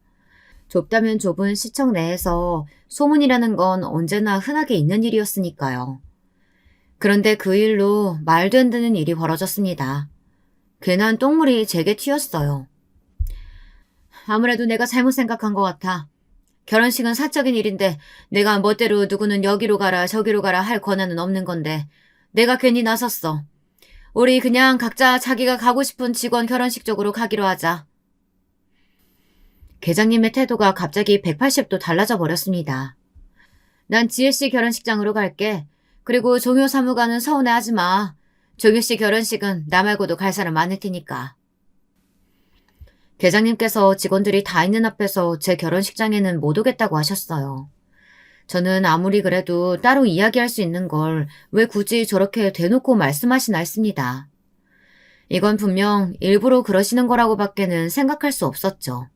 좁다면 좁은 시청 내에서 소문이라는 건 언제나 흔하게 있는 일이었으니까요. 그런데 그 일로 말도 안 되는 일이 벌어졌습니다. 괜한 똥물이 제게 튀었어요. 아무래도 내가 잘못 생각한 것 같아. 결혼식은 사적인 일인데 내가 멋대로 누구는 여기로 가라 저기로 가라 할 권한은 없는 건데 내가 괜히 나섰어. 우리 그냥 각자 자기가 가고 싶은 직원 결혼식 쪽으로 가기로 하자. 계장님의 태도가 갑자기 180도 달라져 버렸습니다. 난 지혜씨 결혼식장으로 갈게. 그리고 종효 사무관은 서운해하지 마. 종효씨 결혼식은 나 말고도 갈 사람 많을 테니까. 계장님께서 직원들이 다 있는 앞에서 제 결혼식장에는 못 오겠다고 하셨어요. 저는 아무리 그래도 따로 이야기할 수 있는 걸 왜 굳이 저렇게 대놓고 말씀하시나 했습니다. 이건 분명 일부러 그러시는 거라고 밖에는 생각할 수 없었죠.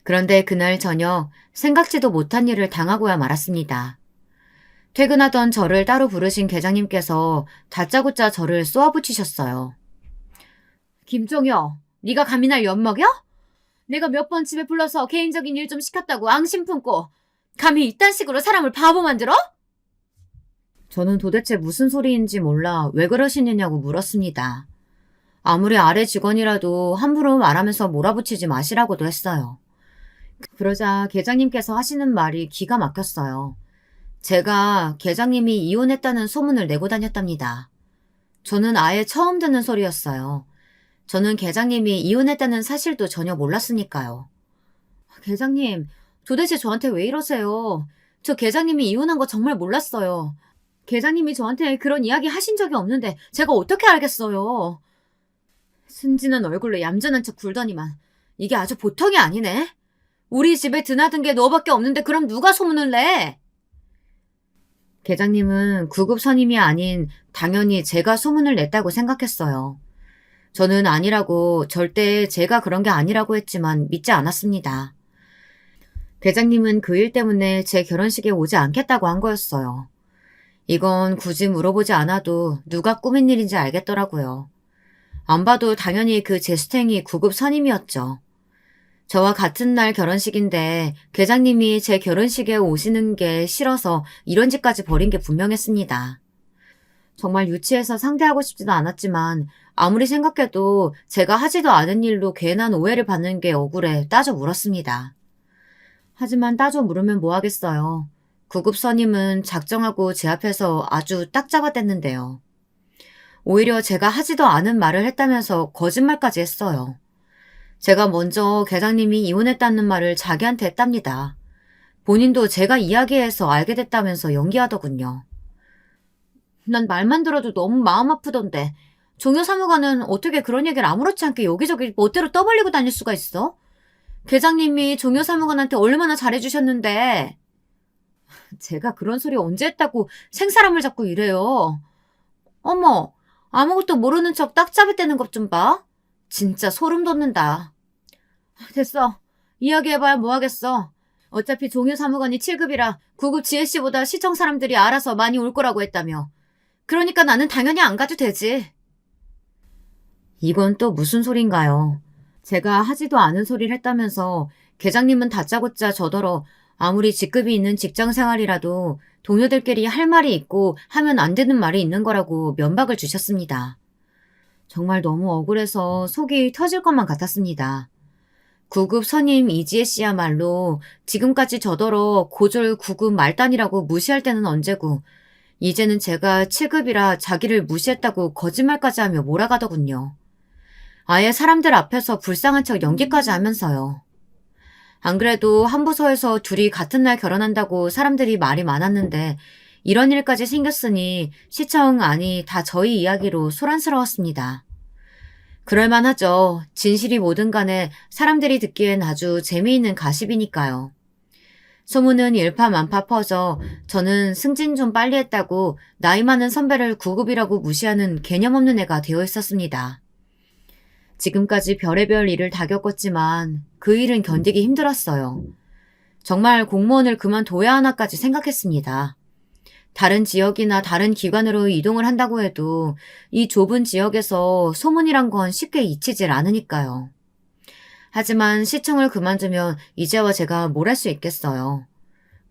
그런데 그날 저녁 생각지도 못한 일을 당하고야 말았습니다. 퇴근하던 저를 따로 부르신 계장님께서 다짜고짜 저를 쏘아붙이셨어요. 김종효, 네가 감히 날 엿먹여? 내가 몇 번 집에 불러서 개인적인 일 좀 시켰다고 앙심 품고 감히 이딴 식으로 사람을 바보 만들어? 저는 도대체 무슨 소리인지 몰라 왜 그러시느냐고 물었습니다. 아무리 아래 직원이라도 함부로 말하면서 몰아붙이지 마시라고도 했어요. 그러자 계장님께서 하시는 말이 기가 막혔어요. 제가 계장님이 이혼했다는 소문을 내고 다녔답니다. 저는 아예 처음 듣는 소리였어요. 저는 계장님이 이혼했다는 사실도 전혀 몰랐으니까요. 계장님, 도대체 저한테 왜 이러세요? 저 계장님이 이혼한 거 정말 몰랐어요. 계장님이 저한테 그런 이야기 하신 적이 없는데 제가 어떻게 알겠어요? 순진한 얼굴로 얌전한 척 굴더니만 이게 아주 보통이 아니네. 우리 집에 드나든 게 너밖에 없는데 그럼 누가 소문을 내? 계장님은 구급 선임이 아닌 당연히 제가 소문을 냈다고 생각했어요. 저는 아니라고 절대 제가 그런 게 아니라고 했지만 믿지 않았습니다. 계장님은 그 일 때문에 제 결혼식에 오지 않겠다고 한 거였어요. 이건 굳이 물어보지 않아도 누가 꾸민 일인지 알겠더라고요. 안 봐도 당연히 그 제스탱이 구급 선임이었죠. 저와 같은 날 결혼식인데 계장님이 제 결혼식에 오시는 게 싫어서 이런 짓까지 벌인 게 분명했습니다. 정말 유치해서 상대하고 싶지도 않았지만 아무리 생각해도 제가 하지도 않은 일로 괜한 오해를 받는 게 억울해 따져 물었습니다. 하지만 따져 물으면 뭐 하겠어요. 구급 선임은 작정하고 제 앞에서 아주 딱 잡아댔는데요. 오히려 제가 하지도 않은 말을 했다면서 거짓말까지 했어요. 제가 먼저 계장님이 이혼했다는 말을 자기한테 했답니다. 본인도 제가 이야기해서 알게 됐다면서 연기하더군요. 난 말만 들어도 너무 마음 아프던데 종효 사무관은 어떻게 그런 얘기를 아무렇지 않게 여기저기 멋대로 떠벌리고 다닐 수가 있어? 계장님이 종효 사무관한테 얼마나 잘해주셨는데. 제가 그런 소리 언제 했다고 생사람을 잡고 이래요. 어머, 아무것도 모르는 척 딱 잡아대는 것 좀 봐. 진짜 소름 돋는다. 됐어. 이야기해봐야 뭐하겠어. 어차피 종효 사무관이 7급이라 9급 지혜씨보다 시청 사람들이 알아서 많이 올 거라고 했다며. 그러니까 나는 당연히 안 가도 되지. 이건 또 무슨 소린가요? 제가 하지도 않은 소리를 했다면서 계장님은 다짜고짜 저더러 아무리 직급이 있는 직장 생활이라도 동료들끼리 할 말이 있고 하면 안 되는 말이 있는 거라고 면박을 주셨습니다. 정말 너무 억울해서 속이 터질 것만 같았습니다. 9급 선임 이지혜 씨야말로 지금까지 저더러 고졸 9급 말단이라고 무시할 때는 언제고 이제는 제가 7급이라 자기를 무시했다고 거짓말까지 하며 몰아가더군요. 아예 사람들 앞에서 불쌍한 척 연기까지 하면서요. 안 그래도 한 부서에서 둘이 같은 날 결혼한다고 사람들이 말이 많았는데 이런 일까지 생겼으니 시청 안이 다 저희 이야기로 소란스러웠습니다. 그럴만하죠. 진실이 뭐든 간에 사람들이 듣기엔 아주 재미있는 가십이니까요. 소문은 일파만파 퍼져 저는 승진 좀 빨리 했다고 나이 많은 선배를 구급이라고 무시하는 개념 없는 애가 되어 있었습니다. 지금까지 별의별 일을 다 겪었지만 그 일은 견디기 힘들었어요. 정말 공무원을 그만둬야 하나까지 생각했습니다. 다른 지역이나 다른 기관으로 이동을 한다고 해도 이 좁은 지역에서 소문이란 건 쉽게 잊히질 않으니까요. 하지만 시청을 그만두면 이제와 제가 뭘 할 수 있겠어요.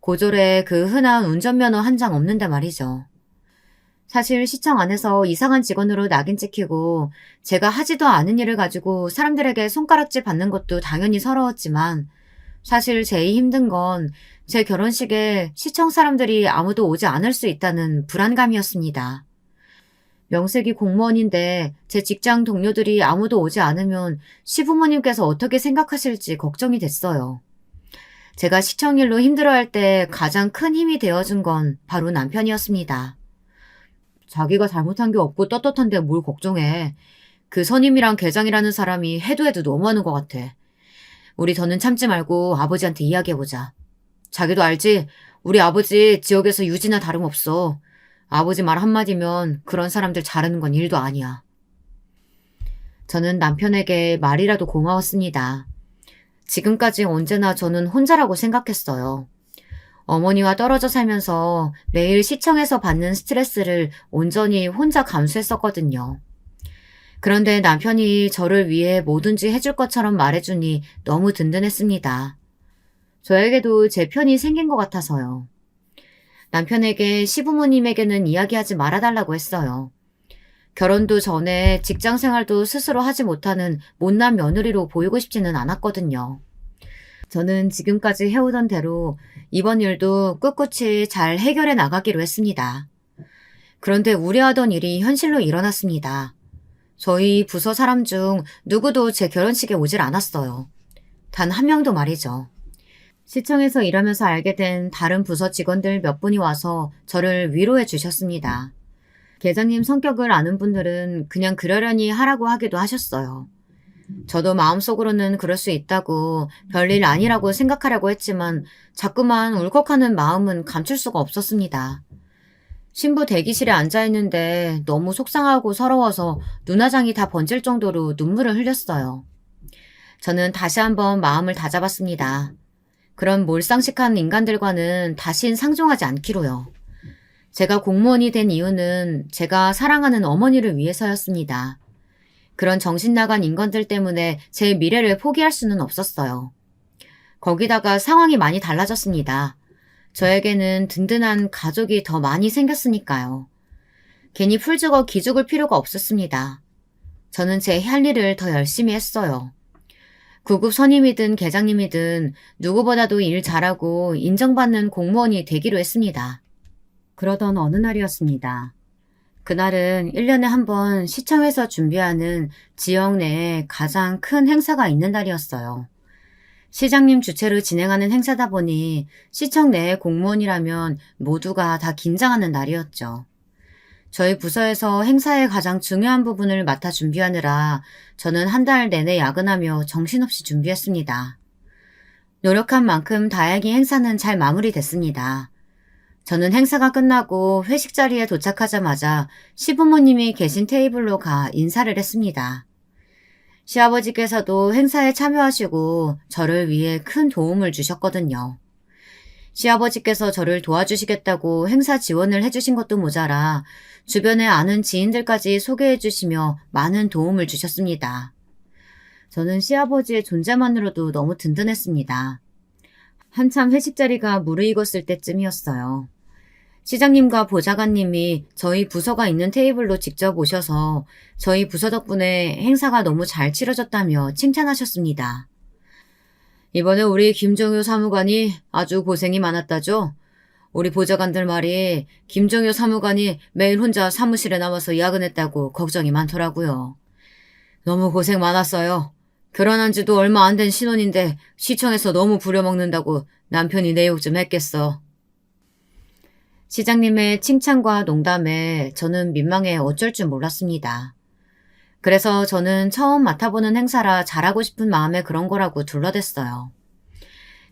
고졸에 그 흔한 운전면허 한 장 없는데 말이죠. 사실 시청 안에서 이상한 직원으로 낙인 찍히고 제가 하지도 않은 일을 가지고 사람들에게 손가락질 받는 것도 당연히 서러웠지만 사실 제일 힘든 건 제 결혼식에 시청 사람들이 아무도 오지 않을 수 있다는 불안감이었습니다. 명색이 공무원인데 제 직장 동료들이 아무도 오지 않으면 시부모님께서 어떻게 생각하실지 걱정이 됐어요. 제가 시청 일로 힘들어할 때 가장 큰 힘이 되어준 건 바로 남편이었습니다. 자기가 잘못한 게 없고 떳떳한데 뭘 걱정해. 그 선임이랑 계장이라는 사람이 해도 해도 너무하는 것 같아. 우리 더는 참지 말고 아버지한테 이야기해보자. 자기도 알지? 우리 아버지 지역에서 유지나 다름없어. 아버지 말 한마디면 그런 사람들 자르는 건 일도 아니야. 저는 남편에게 말이라도 고마웠습니다. 지금까지 언제나 저는 혼자라고 생각했어요. 어머니와 떨어져 살면서 매일 시청에서 받는 스트레스를 온전히 혼자 감수했었거든요. 그런데 남편이 저를 위해 뭐든지 해줄 것처럼 말해주니 너무 든든했습니다. 저에게도 제 편이 생긴 것 같아서요. 남편에게 시부모님에게는 이야기하지 말아달라고 했어요. 결혼도 전에 직장 생활도 스스로 하지 못하는 못난 며느리로 보이고 싶지는 않았거든요. 저는 지금까지 해오던 대로 이번 일도 꿋꿋이 잘 해결해 나가기로 했습니다. 그런데 우려하던 일이 현실로 일어났습니다. 저희 부서 사람 중 누구도 제 결혼식에 오질 않았어요. 단 한 명도 말이죠. 시청에서 일하면서 알게 된 다른 부서 직원들 몇 분이 와서 저를 위로해 주셨습니다. 계장님 성격을 아는 분들은 그냥 그러려니 하라고 하기도 하셨어요. 저도 마음속으로는 그럴 수 있다고 별일 아니라고 생각하려고 했지만 자꾸만 울컥하는 마음은 감출 수가 없었습니다. 신부 대기실에 앉아있는데 너무 속상하고 서러워서 눈화장이 다 번질 정도로 눈물을 흘렸어요. 저는 다시 한번 마음을 다잡았습니다. 그런 몰상식한 인간들과는 다신 상종하지 않기로요. 제가 공무원이 된 이유는 제가 사랑하는 어머니를 위해서였습니다. 그런 정신 나간 인간들 때문에 제 미래를 포기할 수는 없었어요. 거기다가 상황이 많이 달라졌습니다. 저에게는 든든한 가족이 더 많이 생겼으니까요. 괜히 풀죽어 기죽을 필요가 없었습니다. 저는 제 할 일을 더 열심히 했어요. 구급 선임이든 계장님이든 누구보다도 일 잘하고 인정받는 공무원이 되기로 했습니다. 그러던 어느 날이었습니다. 그날은 1년에 한 번 시청에서 준비하는 지역 내에 가장 큰 행사가 있는 날이었어요. 시장님 주최로 진행하는 행사다 보니 시청 내의 공무원이라면 모두가 다 긴장하는 날이었죠. 저희 부서에서 행사의 가장 중요한 부분을 맡아 준비하느라 저는 한 달 내내 야근하며 정신없이 준비했습니다. 노력한 만큼 다행히 행사는 잘 마무리됐습니다. 저는 행사가 끝나고 회식 자리에 도착하자마자 시부모님이 계신 테이블로 가 인사를 했습니다. 시아버지께서도 행사에 참여하시고 저를 위해 큰 도움을 주셨거든요. 시아버지께서 저를 도와주시겠다고 행사 지원을 해주신 것도 모자라 주변에 아는 지인들까지 소개해 주시며 많은 도움을 주셨습니다. 저는 시아버지의 존재만으로도 너무 든든했습니다. 한참 회식 자리가 무르익었을 때쯤이었어요. 시장님과 보좌관님이 저희 부서가 있는 테이블로 직접 오셔서 저희 부서 덕분에 행사가 너무 잘 치러졌다며 칭찬하셨습니다. 이번에 우리 김종효 사무관이 아주 고생이 많았다죠? 우리 보좌관들 말이 김종효 사무관이 매일 혼자 사무실에 남아서 야근했다고 걱정이 많더라고요. 너무 고생 많았어요. 결혼한 지도 얼마 안 된 신혼인데 시청에서 너무 부려먹는다고 남편이 내 욕 좀 했겠어. 시장님의 칭찬과 농담에 저는 민망해 어쩔 줄 몰랐습니다. 그래서 저는 처음 맡아보는 행사라 잘하고 싶은 마음에 그런 거라고 둘러댔어요.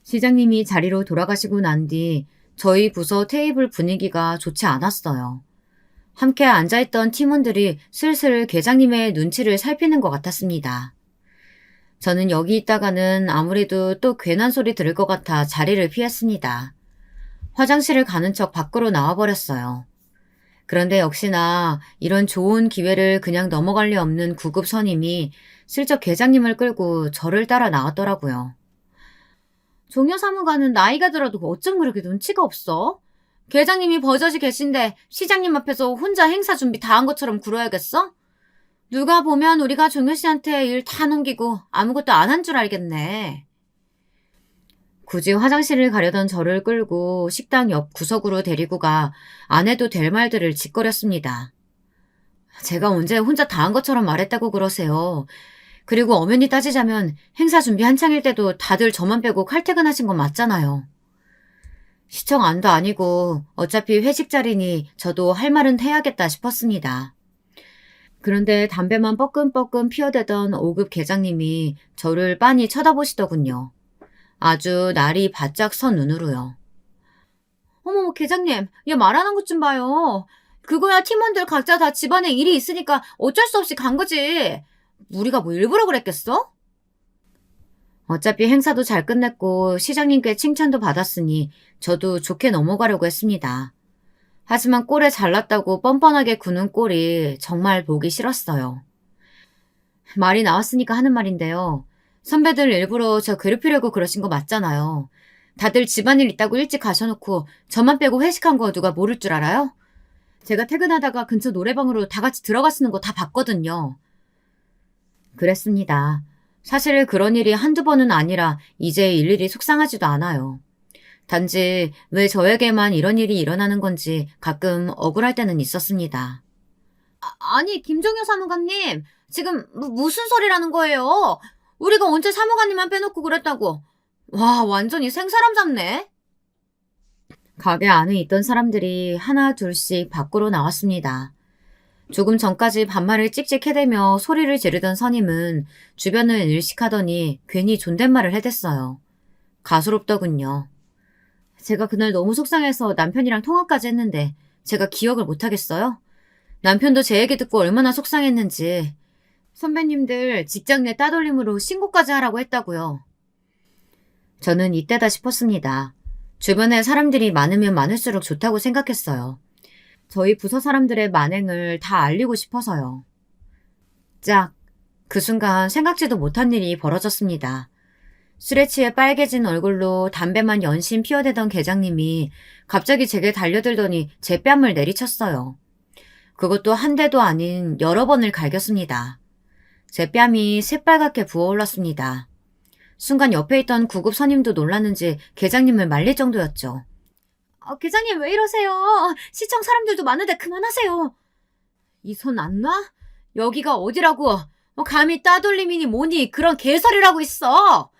시장님이 자리로 돌아가시고 난 뒤 저희 부서 테이블 분위기가 좋지 않았어요. 함께 앉아있던 팀원들이 슬슬 계장님의 눈치를 살피는 것 같았습니다. 저는 여기 있다가는 아무래도 또 괜한 소리 들을 것 같아 자리를 피했습니다. 화장실을 가는 척 밖으로 나와버렸어요. 그런데 역시나 이런 좋은 기회를 그냥 넘어갈 리 없는 구급 선임이 슬쩍 계장님을 끌고 저를 따라 나왔더라고요. 종려 사무관은 나이가 들어도 어쩜 그렇게 눈치가 없어? 계장님이 버젓이 계신데 시장님 앞에서 혼자 행사 준비 다 한 것처럼 굴어야겠어? 누가 보면 우리가 종효 씨한테 일 다 넘기고 아무것도 안 한 줄 알겠네. 굳이 화장실을 가려던 저를 끌고 식당 옆 구석으로 데리고 가 안 해도 될 말들을 짓거렸습니다. 제가 언제 혼자 다 한 것처럼 말했다고 그러세요. 그리고 엄연히 따지자면 행사 준비 한창일 때도 다들 저만 빼고 칼퇴근하신 건 맞잖아요. 시청 안도 아니고 어차피 회식 자리니 저도 할 말은 해야겠다 싶었습니다. 그런데 담배만 뻐끔뻐끔 피어대던 5급 계장님이 저를 빤히 쳐다보시더군요. 아주 날이 바짝 선 눈으로요. 어머머 계장님, 얘 말하는 것 좀 봐요. 그거야 팀원들 각자 다 집안에 일이 있으니까 어쩔 수 없이 간 거지. 우리가 뭐 일부러 그랬겠어? 어차피 행사도 잘 끝냈고 시장님께 칭찬도 받았으니 저도 좋게 넘어가려고 했습니다. 하지만 꼴에 잘났다고 뻔뻔하게 구는 꼴이 정말 보기 싫었어요. 말이 나왔으니까 하는 말인데요. 선배들 일부러 저 괴롭히려고 그러신 거 맞잖아요. 다들 집안일 있다고 일찍 가셔놓고 저만 빼고 회식한 거 누가 모를 줄 알아요? 제가 퇴근하다가 근처 노래방으로 다 같이 들어가시는 거 다 봤거든요. 그랬습니다. 사실 그런 일이 한두 번은 아니라 이제 일일이 속상하지도 않아요. 단지 왜 저에게만 이런 일이 일어나는 건지 가끔 억울할 때는 있었습니다. 아니 김종효 사무관님, 지금 무슨 소리라는 거예요? 우리가 언제 사무관님만 빼놓고 그랬다고. 와, 완전히 생사람 잡네. 가게 안에 있던 사람들이 하나 둘씩 밖으로 나왔습니다. 조금 전까지 반말을 찍찍 해대며 소리를 지르던 선임은 주변을 일식하더니 괜히 존댓말을 해댔어요. 가소롭더군요. 제가 그날 너무 속상해서 남편이랑 통화까지 했는데 제가 기억을 못하겠어요? 남편도 제 얘기 듣고 얼마나 속상했는지. 선배님들 직장 내 따돌림으로 신고까지 하라고 했다고요. 저는 이때다 싶었습니다. 주변에 사람들이 많으면 많을수록 좋다고 생각했어요. 저희 부서 사람들의 만행을 다 알리고 싶어서요. 짝! 그 순간 생각지도 못한 일이 벌어졌습니다. 술에 취해 빨개진 얼굴로 담배만 연신 피워대던 계장님이 갑자기 제게 달려들더니 제 뺨을 내리쳤어요. 그것도 한 대도 아닌 여러 번을 갈겼습니다. 제 뺨이 새빨갛게 부어올랐습니다. 순간 옆에 있던 구급 선임도 놀랐는지 계장님을 말릴 정도였죠. 계장님 왜 이러세요? 시청 사람들도 많은데 그만하세요. 이 손 안 놔? 여기가 어디라고? 감히 따돌림이니 뭐니 그런 개소리라고 있어.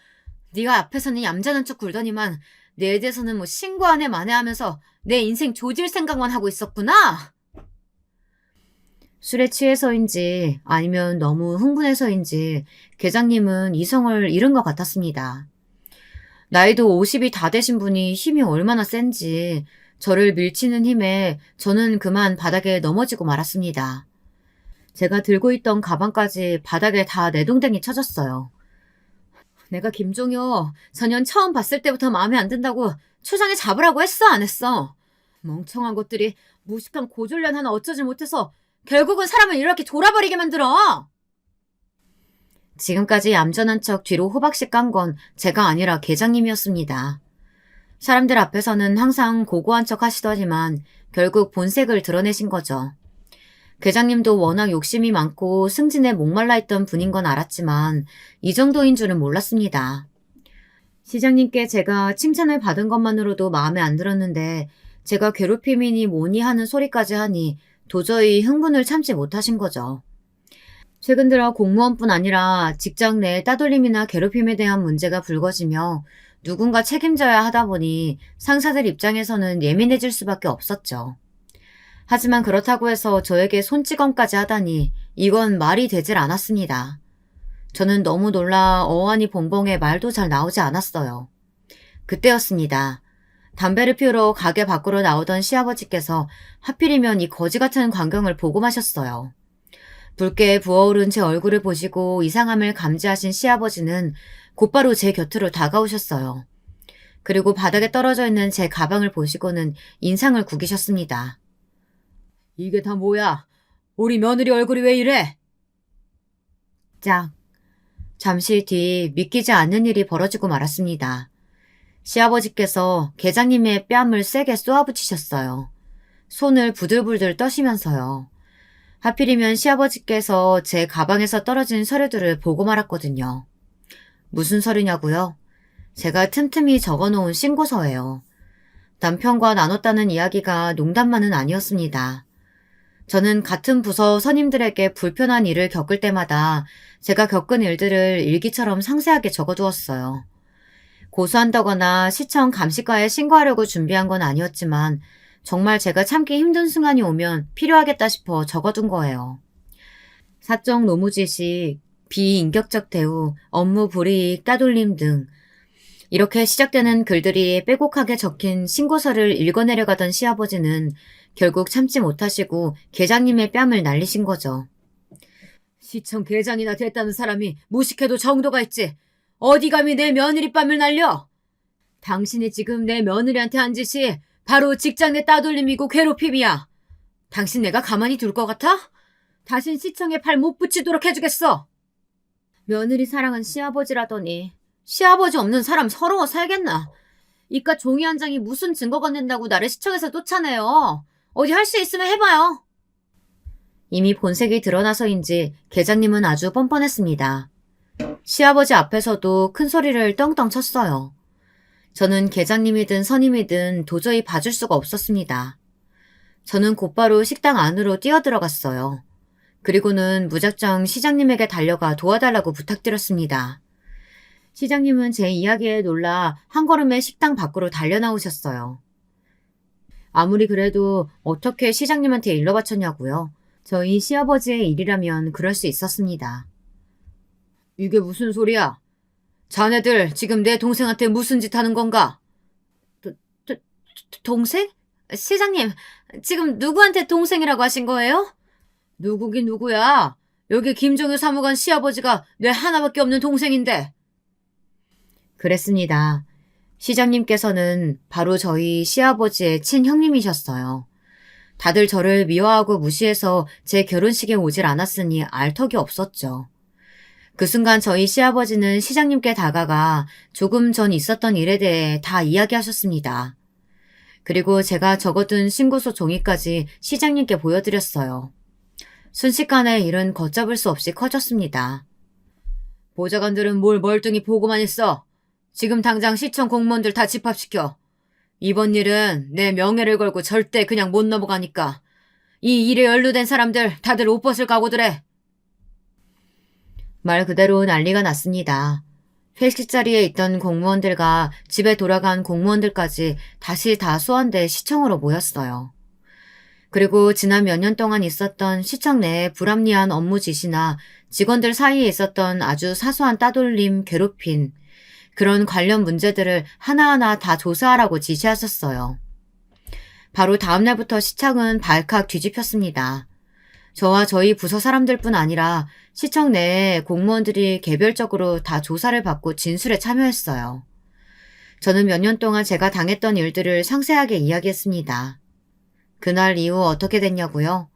네가 앞에서는 얌전한 척 굴더니만 내 대해서는 신고 안 해 만회하면서 내 인생 조질 생각만 하고 있었구나. 술에 취해서인지 아니면 너무 흥분해서인지 계장님은 이성을 잃은 것 같았습니다. 나이도 50이 다 되신 분이 힘이 얼마나 센지 저를 밀치는 힘에 저는 그만 바닥에 넘어지고 말았습니다. 제가 들고 있던 가방까지 바닥에 다 내동댕이 쳐졌어요. 내가 김종효 전년 처음 봤을 때부터 마음에 안 든다고 초장에 잡으라고 했어 안 했어? 멍청한 것들이 무식한 고졸년 하나 어쩌지 못해서 결국은 사람을 이렇게 돌아버리게 만들어. 지금까지 얌전한 척 뒤로 호박씨 깐 건 제가 아니라 계장님이었습니다. 사람들 앞에서는 항상 고고한 척 하시더니만 결국 본색을 드러내신 거죠. 계장님도 워낙 욕심이 많고 승진에 목말라 있던 분인 건 알았지만 이 정도인 줄은 몰랐습니다. 시장님께 제가 칭찬을 받은 것만으로도 마음에 안 들었는데 제가 괴롭힘이니 뭐니 하는 소리까지 하니 도저히 흥분을 참지 못하신 거죠. 최근 들어 공무원뿐 아니라 직장 내 따돌림이나 괴롭힘에 대한 문제가 불거지며 누군가 책임져야 하다 보니 상사들 입장에서는 예민해질 수밖에 없었죠. 하지만 그렇다고 해서 저에게 손찌검까지 하다니 이건 말이 되질 않았습니다. 저는 너무 놀라 어안이 봉봉해 말도 잘 나오지 않았어요. 그때였습니다. 담배를 피우러 가게 밖으로 나오던 시아버지께서 하필이면 이 거지 같은 광경을 보고 마셨어요. 붉게 부어오른 제 얼굴을 보시고 이상함을 감지하신 시아버지는 곧바로 제 곁으로 다가오셨어요. 그리고 바닥에 떨어져 있는 제 가방을 보시고는 인상을 구기셨습니다. 이게 다 뭐야? 우리 며느리 얼굴이 왜 이래? 짝. 잠시 뒤 믿기지 않는 일이 벌어지고 말았습니다. 시아버지께서 계장님의 뺨을 세게 쏘아붙이셨어요. 손을 부들부들 떠시면서요. 하필이면 시아버지께서 제 가방에서 떨어진 서류들을 보고 말았거든요. 무슨 서류냐고요? 제가 틈틈이 적어놓은 신고서예요. 남편과 나눴다는 이야기가 농담만은 아니었습니다. 저는 같은 부서 선임들에게 불편한 일을 겪을 때마다 제가 겪은 일들을 일기처럼 상세하게 적어두었어요. 고소한다거나 시청 감식과에 신고하려고 준비한 건 아니었지만 정말 제가 참기 힘든 순간이 오면 필요하겠다 싶어 적어둔 거예요. 사적 노무지식, 비인격적 대우, 업무 불이익, 따돌림 등 이렇게 시작되는 글들이 빼곡하게 적힌 신고서를 읽어내려가던 시아버지는 결국 참지 못하시고 계장님의 뺨을 날리신 거죠. 시청 계장이나 됐다는 사람이 무식해도 정도가 있지. 어디 감히 내 며느리 뺨을 날려? 당신이 지금 내 며느리한테 한 짓이 바로 직장 내 따돌림이고 괴롭힘이야. 당신 내가 가만히 둘 것 같아? 다신 시청에 팔 못 붙이도록 해주겠어. 며느리 사랑은 시아버지라더니 시아버지 없는 사람 서러워 살겠나? 이깟 종이 한 장이 무슨 증거가 된다고 나를 시청에서 쫓아내요. 어디 할 수 있으면 해봐요. 이미 본색이 드러나서인지 계장님은 아주 뻔뻔했습니다. 시아버지 앞에서도 큰 소리를 떵떵 쳤어요. 저는 계장님이든 선임이든 도저히 봐줄 수가 없었습니다. 저는 곧바로 식당 안으로 뛰어들어갔어요. 그리고는 무작정 시장님에게 달려가 도와달라고 부탁드렸습니다. 시장님은 제 이야기에 놀라 한 걸음에 식당 밖으로 달려나오셨어요. 아무리 그래도 어떻게 시장님한테 일러 바쳤냐고요. 저희 시아버지의 일이라면 그럴 수 있었습니다. 이게 무슨 소리야? 자네들 지금 내 동생한테 무슨 짓 하는 건가? 동생? 시장님, 지금 누구한테 동생이라고 하신 거예요? 누구긴 누구야. 여기 김정유 사무관 시아버지가 내 하나밖에 없는 동생인데. 그랬습니다. 시장님께서는 바로 저희 시아버지의 친형님이셨어요. 다들 저를 미워하고 무시해서 제 결혼식에 오질 않았으니 알 턱이 없었죠. 그 순간 저희 시아버지는 시장님께 다가가 조금 전 있었던 일에 대해 다 이야기하셨습니다. 그리고 제가 적어둔 신고서 종이까지 시장님께 보여드렸어요. 순식간에 일은 걷잡을 수 없이 커졌습니다. 보좌관들은 뭘 멀뚱히 보고만 있어. 지금 당장 시청 공무원들 다 집합시켜. 이번 일은 내 명예를 걸고 절대 그냥 못 넘어가니까. 이 일에 연루된 사람들 다들 옷 벗을 각오들 해. 말 그대로 난리가 났습니다. 회식 자리에 있던 공무원들과 집에 돌아간 공무원들까지 다시 다 소환돼 시청으로 모였어요. 그리고 지난 몇 년 동안 있었던 시청 내의 불합리한 업무 지시나 직원들 사이에 있었던 아주 사소한 따돌림, 괴롭힘, 그런 관련 문제들을 하나하나 다 조사하라고 지시하셨어요. 바로 다음 날부터 시청은 발칵 뒤집혔습니다. 저와 저희 부서 사람들뿐 아니라 시청 내에 공무원들이 개별적으로 다 조사를 받고 진술에 참여했어요. 저는 몇 년 동안 제가 당했던 일들을 상세하게 이야기했습니다. 그날 이후 어떻게 됐냐고요?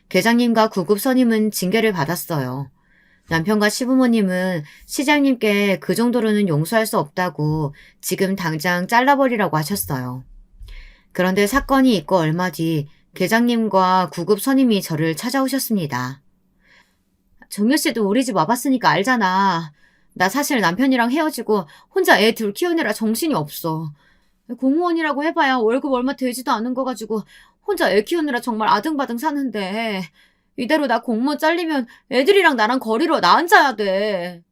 계장님과 구급 선임은 징계를 받았어요. 남편과 시부모님은 시장님께 그 정도로는 용서할 수 없다고 지금 당장 잘라버리라고 하셨어요. 그런데 사건이 있고 얼마 뒤 계장님과 구급 선임이 저를 찾아오셨습니다. 정유 씨도 우리 집 와봤으니까 알잖아. 나 사실 남편이랑 헤어지고 혼자 애 둘 키우느라 정신이 없어. 공무원이라고 해봐야 월급 얼마 되지도 않은 거 가지고 혼자 애 키우느라 정말 아등바등 사는데 이대로 나 공무원 잘리면 애들이랑 나랑 거리로 나 앉아야 돼.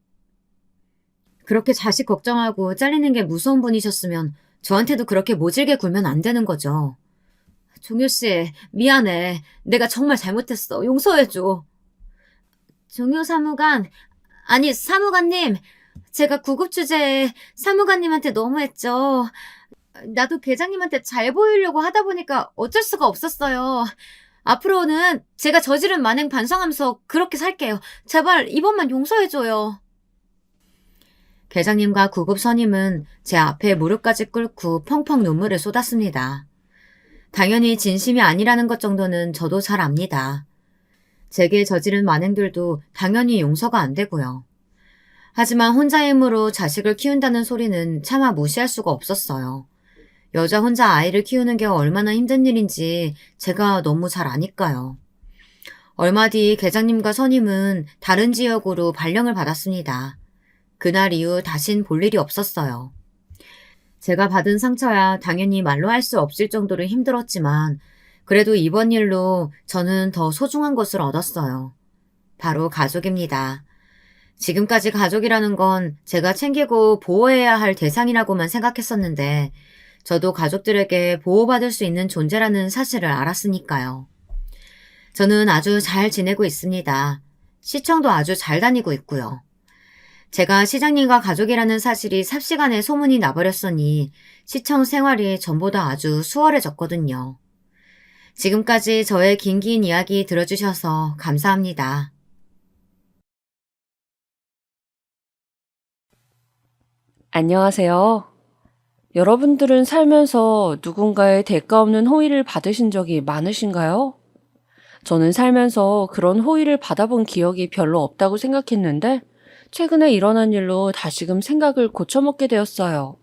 그렇게 자식 걱정하고 잘리는 게 무서운 분이셨으면 저한테도 그렇게 모질게 굴면 안 되는 거죠. 종효 씨, 미안해. 내가 정말 잘못했어. 용서해줘. 종효 사무관, 아니, 사무관님. 제가 구급 주제에 사무관님한테 너무했죠. 나도 계장님한테 잘 보이려고 하다 보니까 어쩔 수가 없었어요. 앞으로는 제가 저지른 만행 반성하면서 그렇게 살게요. 제발 이번만 용서해줘요. 계장님과 구급 선임은 제 앞에 무릎까지 꿇고 펑펑 눈물을 쏟았습니다. 당연히 진심이 아니라는 것 정도는 저도 잘 압니다. 제게 저지른 만행들도 당연히 용서가 안 되고요. 하지만 혼자의 힘으로 자식을 키운다는 소리는 차마 무시할 수가 없었어요. 여자 혼자 아이를 키우는 게 얼마나 힘든 일인지 제가 너무 잘 아니까요. 얼마 뒤 계장님과 선임은 다른 지역으로 발령을 받았습니다. 그날 이후 다신 볼 일이 없었어요. 제가 받은 상처야 당연히 말로 할 수 없을 정도로 힘들었지만 그래도 이번 일로 저는 더 소중한 것을 얻었어요. 바로 가족입니다. 지금까지 가족이라는 건 제가 챙기고 보호해야 할 대상이라고만 생각했었는데 저도 가족들에게 보호받을 수 있는 존재라는 사실을 알았으니까요. 저는 아주 잘 지내고 있습니다. 시청도 아주 잘 다니고 있고요. 제가 시장님과 가족이라는 사실이 삽시간에 소문이 나버렸으니 시청 생활이 전보다 아주 수월해졌거든요. 지금까지 저의 긴 이야기 들어주셔서 감사합니다. 안녕하세요. 여러분들은 살면서 누군가의 대가 없는 호의를 받으신 적이 많으신가요? 저는 살면서 그런 호의를 받아본 기억이 별로 없다고 생각했는데 최근에 일어난 일로 다시금 생각을 고쳐먹게 되었어요.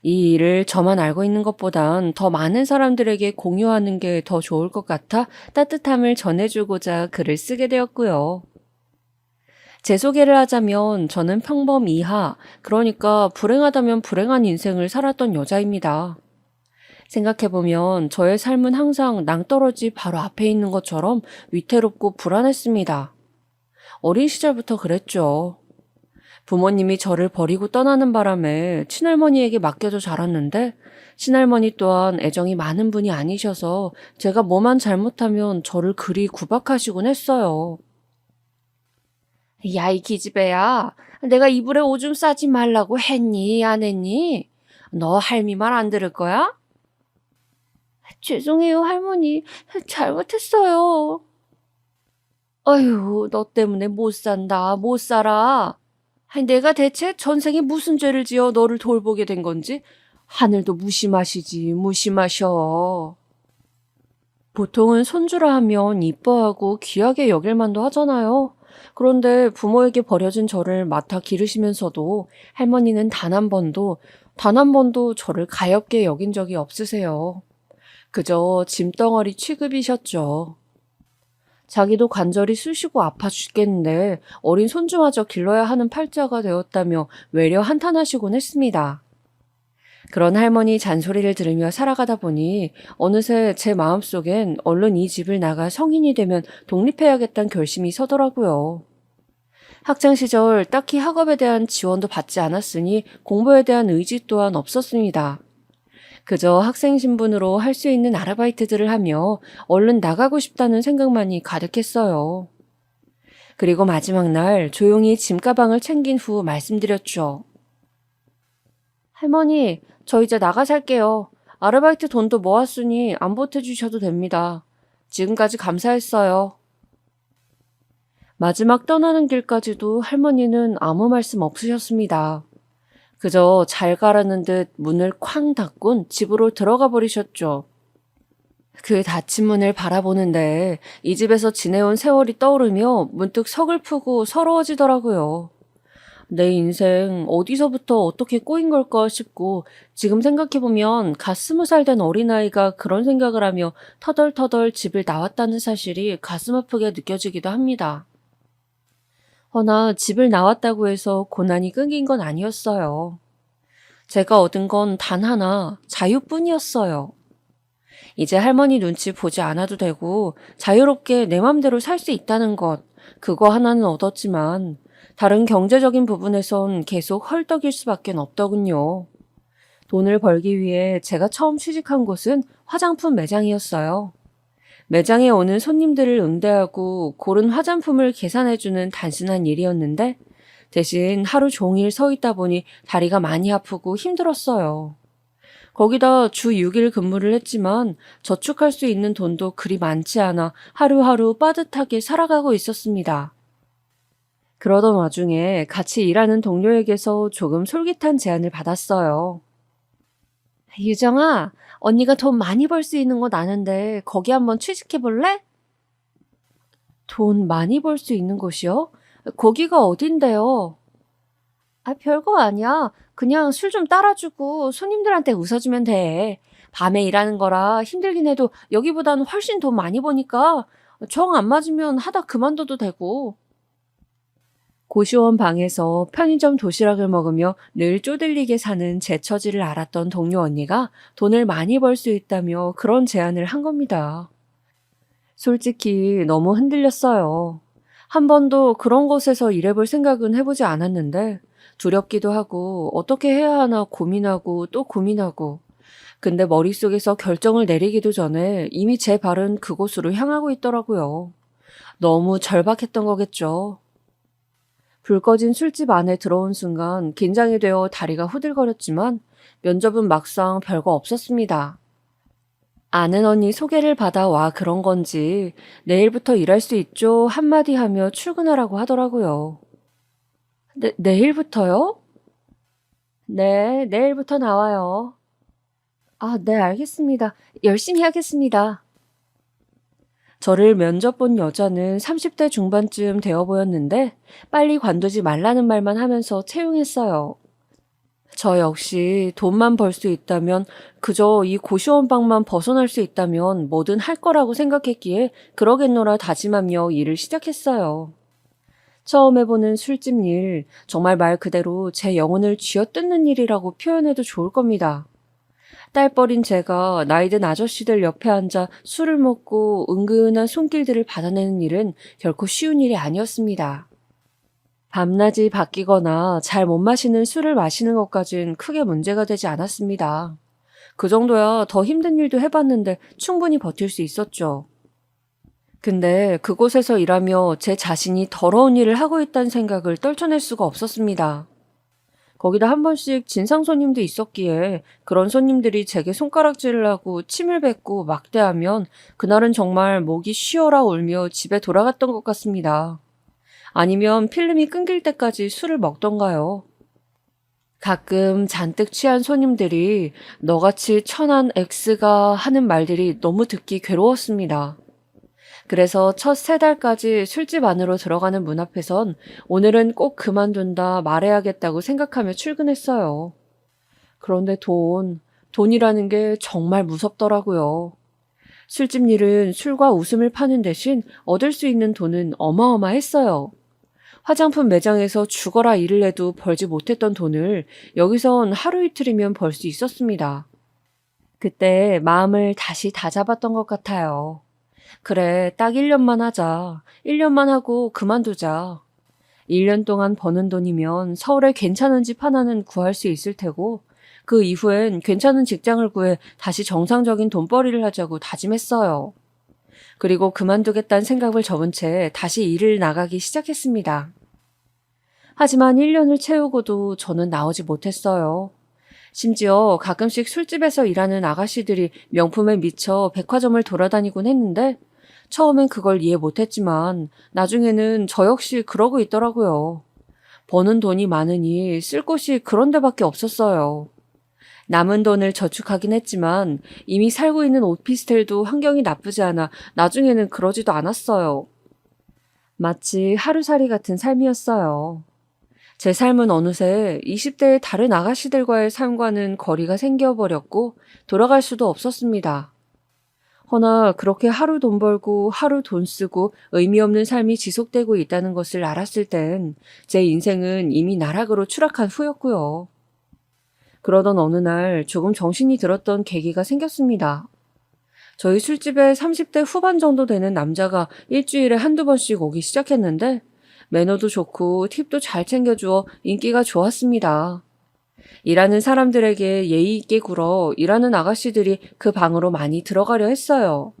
이 일을 저만 알고 있는 것보단 더 많은 사람들에게 공유하는 게 더 좋을 것 같아 따뜻함을 전해주고자 글을 쓰게 되었고요. 제 소개를 하자면 저는 평범 이하, 그러니까 불행하다면 불행한 인생을 살았던 여자입니다. 생각해보면 저의 삶은 항상 낭떠러지 바로 앞에 있는 것처럼 위태롭고 불안했습니다. 어린 시절부터 그랬죠. 부모님이 저를 버리고 떠나는 바람에 친할머니에게 맡겨져 자랐는데 친할머니 또한 애정이 많은 분이 아니셔서 제가 뭐만 잘못하면 저를 그리 구박하시곤 했어요. 야, 이 기집애야. 내가 이불에 오줌 싸지 말라고 했니? 안 했니? 너 할미 말 안 들을 거야? 죄송해요, 할머니. 잘못했어요. 아유, 너 때문에 못 산다, 못 살아. 아니, 내가 대체 전생에 무슨 죄를 지어 너를 돌보게 된 건지 하늘도 무심하시지, 무심하셔. 보통은 손주라 하면 이뻐하고 귀하게 여길 만도 하잖아요. 그런데 부모에게 버려진 저를 맡아 기르시면서도 할머니는 단 한 번도 저를 가엾게 여긴 적이 없으세요. 그저 짐덩어리 취급이셨죠. 자기도 관절이 쑤시고 아파 죽겠는데 어린 손주마저 길러야 하는 팔자가 되었다며 외려 한탄하시곤 했습니다. 그런 할머니 잔소리를 들으며 살아가다 보니 어느새 제 마음속엔 얼른 이 집을 나가 성인이 되면 독립해야겠다는 결심이 서더라고요. 학창시절 딱히 학업에 대한 지원도 받지 않았으니 공부에 대한 의지 또한 없었습니다. 그저 학생 신분으로 할 수 있는 아르바이트들을 하며 얼른 나가고 싶다는 생각만이 가득했어요. 그리고 마지막 날 조용히 짐가방을 챙긴 후 말씀드렸죠. 할머니, 저 이제 나가 살게요. 아르바이트 돈도 모았으니 안 보태주셔도 됩니다. 지금까지 감사했어요. 마지막 떠나는 길까지도 할머니는 아무 말씀 없으셨습니다. 그저 잘 가라는 듯 문을 쾅 닫곤 집으로 들어가 버리셨죠. 그 닫힌 문을 바라보는데 이 집에서 지내온 세월이 떠오르며 문득 서글프고 서러워지더라고요. 내 인생 어디서부터 어떻게 꼬인 걸까 싶고 지금 생각해보면 갓 20살 된 어린아이가 그런 생각을 하며 터덜터덜 집을 나왔다는 사실이 가슴 아프게 느껴지기도 합니다. 허나 집을 나왔다고 해서 고난이 끊긴 건 아니었어요. 제가 얻은 건 단 하나, 자유뿐이었어요. 이제 할머니 눈치 보지 않아도 되고 자유롭게 내 맘대로 살 수 있다는 것, 그거 하나는 얻었지만 다른 경제적인 부분에선 계속 헐떡일 수밖에 없더군요. 돈을 벌기 위해 제가 처음 취직한 곳은 화장품 매장이었어요. 매장에 오는 손님들을 응대하고 고른 화장품을 계산해주는 단순한 일이었는데 대신 하루 종일 서 있다 보니 다리가 많이 아프고 힘들었어요. 거기다 주 6일 근무를 했지만 저축할 수 있는 돈도 그리 많지 않아 하루하루 빠듯하게 살아가고 있었습니다. 그러던 와중에 같이 일하는 동료에게서 조금 솔깃한 제안을 받았어요. 유정아, 언니가 돈 많이 벌 수 있는 곳 아는데 거기 한번 취직해 볼래? 돈 많이 벌 수 있는 곳이요? 거기가 어딘데요? 아, 별거 아니야. 그냥 술 좀 따라주고 손님들한테 웃어주면 돼. 밤에 일하는 거라 힘들긴 해도 여기보다는 훨씬 돈 많이 버니까 정 안 맞으면 하다 그만둬도 되고. 고시원 방에서 편의점 도시락을 먹으며 늘 쪼들리게 사는 제 처지를 알았던 동료 언니가 돈을 많이 벌 수 있다며 그런 제안을 한 겁니다. 솔직히 너무 흔들렸어요. 한 번도 그런 곳에서 일해볼 생각은 해보지 않았는데 두렵기도 하고 어떻게 해야 하나 고민하고 또 고민하고 근데 머릿속에서 결정을 내리기도 전에 이미 제 발은 그곳으로 향하고 있더라고요. 너무 절박했던 거겠죠. 불 꺼진 술집 안에 들어온 순간 긴장이 되어 다리가 후들거렸지만 면접은 막상 별거 없었습니다. 아는 언니 소개를 받아 와 그런 건지 내일부터 일할 수 있죠 한마디 하며 출근하라고 하더라고요. 내일부터요? 네, 내일부터 나와요. 아, 네, 알겠습니다. 열심히 하겠습니다. 저를 면접 본 여자는 30대 중반쯤 되어 보였는데 빨리 관두지 말라는 말만 하면서 채용했어요. 저 역시 돈만 벌 수 있다면 그저 이 고시원방만 벗어날 수 있다면 뭐든 할 거라고 생각했기에 그러겠노라 다짐하며 일을 시작했어요. 처음 해보는 술집 일, 정말 말 그대로 제 영혼을 쥐어뜯는 일이라고 표현해도 좋을 겁니다. 딸버린 제가 나이든 아저씨들 옆에 앉아 술을 먹고 은근한 손길들을 받아내는 일은 결코 쉬운 일이 아니었습니다. 밤낮이 바뀌거나 잘 못 마시는 술을 마시는 것까진 크게 문제가 되지 않았습니다. 그 정도야 더 힘든 일도 해봤는데 충분히 버틸 수 있었죠. 근데 그곳에서 일하며 제 자신이 더러운 일을 하고 있다는 생각을 떨쳐낼 수가 없었습니다. 거기다 한 번씩 진상 손님도 있었기에 그런 손님들이 제게 손가락질을 하고 침을 뱉고 막대하면 그날은 정말 목이 쉬어라 울며 집에 돌아갔던 것 같습니다. 아니면 필름이 끊길 때까지 술을 먹던가요. 가끔 잔뜩 취한 손님들이 너같이 천한 X가 하는 말들이 너무 듣기 괴로웠습니다. 그래서 첫 3달까지 술집 안으로 들어가는 문 앞에선 오늘은 꼭 그만둔다 말해야겠다고 생각하며 출근했어요. 그런데 돈이라는 게 정말 무섭더라고요. 술집 일은 술과 웃음을 파는 대신 얻을 수 있는 돈은 어마어마했어요. 화장품 매장에서 죽어라 일을 해도 벌지 못했던 돈을 여기선 하루 이틀이면 벌 수 있었습니다. 그때 마음을 다시 다잡았던 것 같아요. 그래, 딱 1년만 하자. 1년만 하고 그만두자. 1년 동안 버는 돈이면 서울에 괜찮은 집 하나는 구할 수 있을 테고, 그 이후엔 괜찮은 직장을 구해 다시 정상적인 돈벌이를 하자고 다짐했어요. 그리고 그만두겠다는 생각을 접은 채 다시 일을 나가기 시작했습니다. 하지만 1년을 채우고도 저는 나오지 못했어요. 심지어 가끔씩 술집에서 일하는 아가씨들이 명품에 미쳐 백화점을 돌아다니곤 했는데 처음엔 그걸 이해 못했지만 나중에는 저 역시 그러고 있더라고요. 버는 돈이 많으니 쓸 곳이 그런 데밖에 없었어요. 남은 돈을 저축하긴 했지만 이미 살고 있는 오피스텔도 환경이 나쁘지 않아 나중에는 그러지도 않았어요. 마치 하루살이 같은 삶이었어요. 제 삶은 어느새 20대의 다른 아가씨들과의 삶과는 거리가 생겨버렸고 돌아갈 수도 없었습니다. 허나 그렇게 하루 돈 벌고 하루 돈 쓰고 의미 없는 삶이 지속되고 있다는 것을 알았을 땐 제 인생은 이미 나락으로 추락한 후였고요. 그러던 어느 날 조금 정신이 들었던 계기가 생겼습니다. 저희 술집에 30대 후반 정도 되는 남자가 일주일에 한두 번씩 오기 시작했는데 매너도 좋고 팁도 잘 챙겨주어 인기가 좋았습니다. 일하는 사람들에게 예의 있게 굴어 일하는 아가씨들이 그 방으로 많이 들어가려 했어요.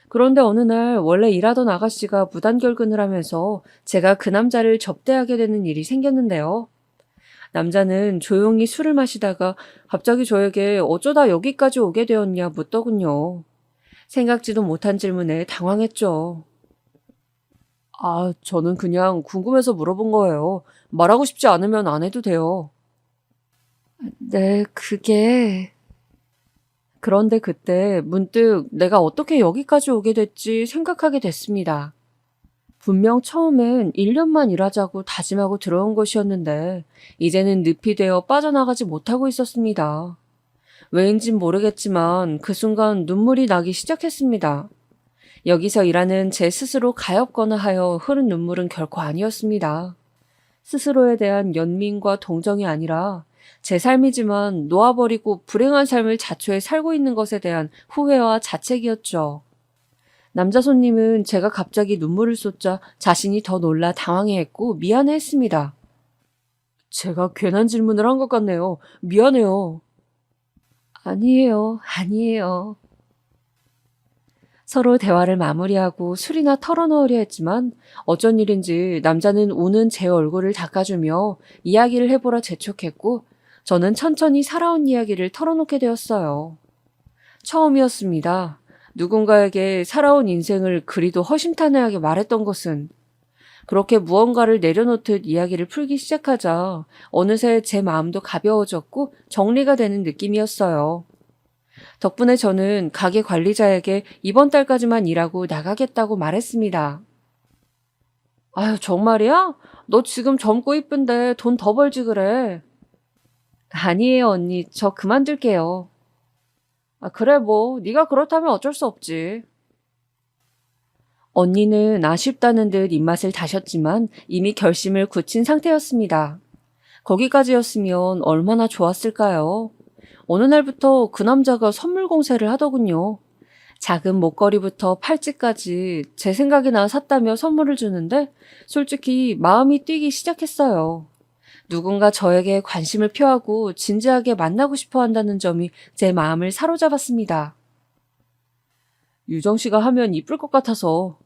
그런데 어느 날 원래 일하던 아가씨가 무단결근을 하면서 제가 그 남자를 접대하게 되는 일이 생겼는데요. 남자는 조용히 술을 마시다가 갑자기 저에게 어쩌다 여기까지 오게 되었냐 묻더군요. 생각지도 못한 질문에 당황했죠. 아, 저는 그냥 궁금해서 물어본 거예요. 말하고 싶지 않으면 안 해도 돼요. 네, 그게... 그런데 그때 문득 내가 어떻게 여기까지 오게 됐지 생각하게 됐습니다. 분명 처음엔 1년만 일하자고 다짐하고 들어온 것이었는데 이제는 늪이 되어 빠져나가지 못하고 있었습니다. 왜인진 모르겠지만 그 순간 눈물이 나기 시작했습니다. 여기서 일하는 제 스스로 가엾거나 하여 흐른 눈물은 결코 아니었습니다. 스스로에 대한 연민과 동정이 아니라 제 삶이지만 놓아버리고 불행한 삶을 자초해 살고 있는 것에 대한 후회와 자책이었죠. 남자 손님은 제가 갑자기 눈물을 쏟자 자신이 더 놀라 당황해했고 미안해했습니다. 제가 괜한 질문을 한 것 같네요. 미안해요. 아니에요, 아니에요. 서로 대화를 마무리하고 술이나 털어넣으려 했지만 어쩐 일인지 남자는 우는 제 얼굴을 닦아주며 이야기를 해보라 재촉했고 저는 천천히 살아온 이야기를 털어놓게 되었어요. 처음이었습니다. 누군가에게 살아온 인생을 그리도 허심탄회하게 말했던 것은 그렇게 무언가를 내려놓듯 이야기를 풀기 시작하자 어느새 제 마음도 가벼워졌고 정리가 되는 느낌이었어요. 덕분에 저는 가게 관리자에게 이번 달까지만 일하고 나가겠다고 말했습니다. 아유, 정말이야? 너 지금 젊고 이쁜데 돈 더 벌지 그래. 아니에요, 언니. 저 그만둘게요. 아, 그래 뭐. 네가 그렇다면 어쩔 수 없지. 언니는 아쉽다는 듯 입맛을 다셨지만 이미 결심을 굳힌 상태였습니다. 거기까지였으면 얼마나 좋았을까요? 어느 날부터 그 남자가 선물 공세를 하더군요. 작은 목걸이부터 팔찌까지 제 생각이나 샀다며 선물을 주는데 솔직히 마음이 뛰기 시작했어요. 누군가 저에게 관심을 표하고 진지하게 만나고 싶어 한다는 점이 제 마음을 사로잡았습니다. 유정 씨가 하면 이쁠 것 같아서,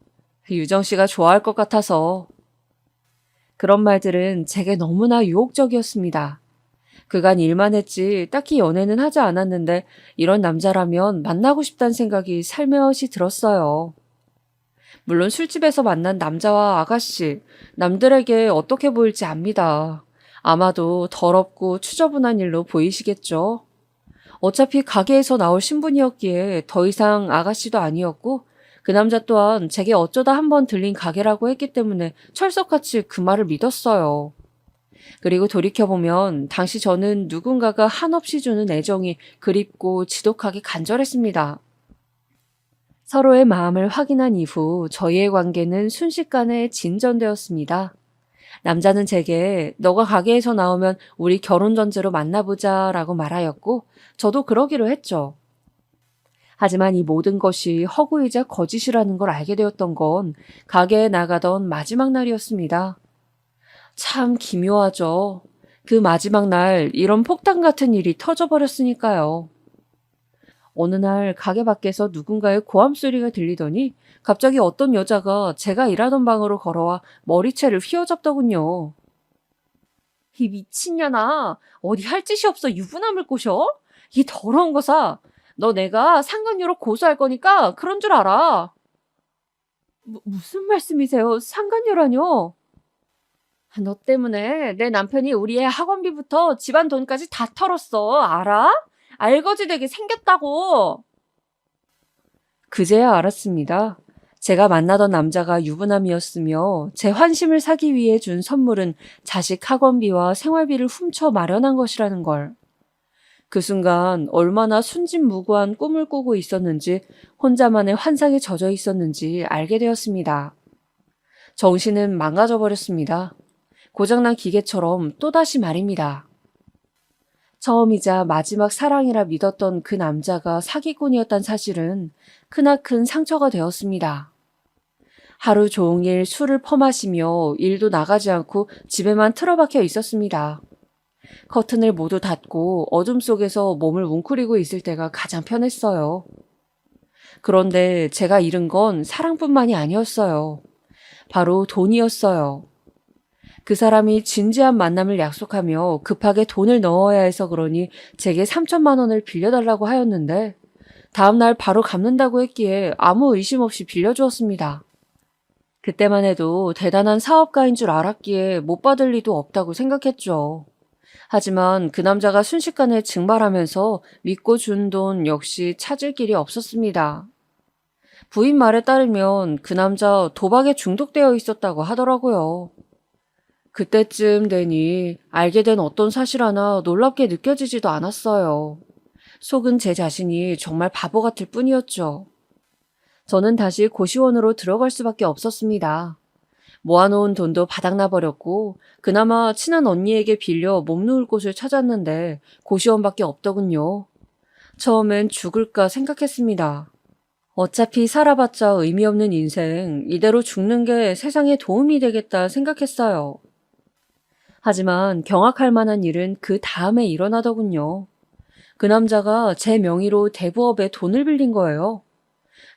유정 씨가 좋아할 것 같아서. 그런 말들은 제게 너무나 유혹적이었습니다. 그간 일만 했지 딱히 연애는 하지 않았는데 이런 남자라면 만나고 싶다는 생각이 살며시 들었어요. 물론 술집에서 만난 남자와 아가씨, 남들에게 어떻게 보일지 압니다. 아마도 더럽고 추저분한 일로 보이시겠죠? 어차피 가게에서 나올 신분이었기에 더 이상 아가씨도 아니었고 그 남자 또한 제게 어쩌다 한번 들린 가게라고 했기 때문에 철석같이 그 말을 믿었어요. 그리고 돌이켜보면 당시 저는 누군가가 한없이 주는 애정이 그립고 지독하게 간절했습니다. 서로의 마음을 확인한 이후 저희의 관계는 순식간에 진전되었습니다. 남자는 제게 너가 가게에서 나오면 우리 결혼 전제로 만나보자 라고 말하였고 저도 그러기로 했죠. 하지만 이 모든 것이 허구이자 거짓이라는 걸 알게 되었던 건 가게에 나가던 마지막 날이었습니다. 참 기묘하죠. 그 마지막 날 이런 폭탄 같은 일이 터져버렸으니까요. 어느 날 가게 밖에서 누군가의 고함 소리가 들리더니 갑자기 어떤 여자가 제가 일하던 방으로 걸어와 머리채를 휘어잡더군요. 이 미친년아, 어디 할 짓이 없어 유부남을 꼬셔? 이 더러운 거사. 너 내가 상간녀로 고소할 거니까 그런 줄 알아. 무슨 말씀이세요? 상간녀라뇨? 너 때문에 내 남편이 우리 애 학원비부터 집안 돈까지 다 털었어. 알아? 알거지 되게 생겼다고. 그제야 알았습니다. 제가 만나던 남자가 유부남이었으며 제 환심을 사기 위해 준 선물은 자식 학원비와 생활비를 훔쳐 마련한 것이라는 걸. 그 순간 얼마나 순진무구한 꿈을 꾸고 있었는지 혼자만의 환상에 젖어 있었는지 알게 되었습니다. 정신은 망가져 버렸습니다. 고장난 기계처럼 또다시 말입니다. 처음이자 마지막 사랑이라 믿었던 그 남자가 사기꾼이었단 사실은 크나큰 상처가 되었습니다. 하루 종일 술을 퍼마시며 일도 나가지 않고 집에만 틀어박혀 있었습니다. 커튼을 모두 닫고 어둠 속에서 몸을 웅크리고 있을 때가 가장 편했어요. 그런데 제가 잃은 건 사랑뿐만이 아니었어요. 바로 돈이었어요. 그 사람이 진지한 만남을 약속하며 급하게 돈을 넣어야 해서 그러니 제게 3천만 원을 빌려달라고 하였는데 다음날 바로 갚는다고 했기에 아무 의심 없이 빌려주었습니다. 그때만 해도 대단한 사업가인 줄 알았기에 못 받을 리도 없다고 생각했죠. 하지만 그 남자가 순식간에 증발하면서 믿고 준 돈 역시 찾을 길이 없었습니다. 부인 말에 따르면 그 남자 도박에 중독되어 있었다고 하더라고요. 그때쯤 되니 알게 된 어떤 사실 하나 놀랍게 느껴지지도 않았어요. 속은 제 자신이 정말 바보 같을 뿐이었죠. 저는 다시 고시원으로 들어갈 수밖에 없었습니다. 모아놓은 돈도 바닥나 버렸고 그나마 친한 언니에게 빌려 몸 누울 곳을 찾았는데 고시원밖에 없더군요. 처음엔 죽을까 생각했습니다. 어차피 살아봤자 의미 없는 인생, 이대로 죽는 게 세상에 도움이 되겠다 생각했어요. 하지만 경악할 만한 일은 그 다음에 일어나더군요. 그 남자가 제 명의로 대부업에 돈을 빌린 거예요.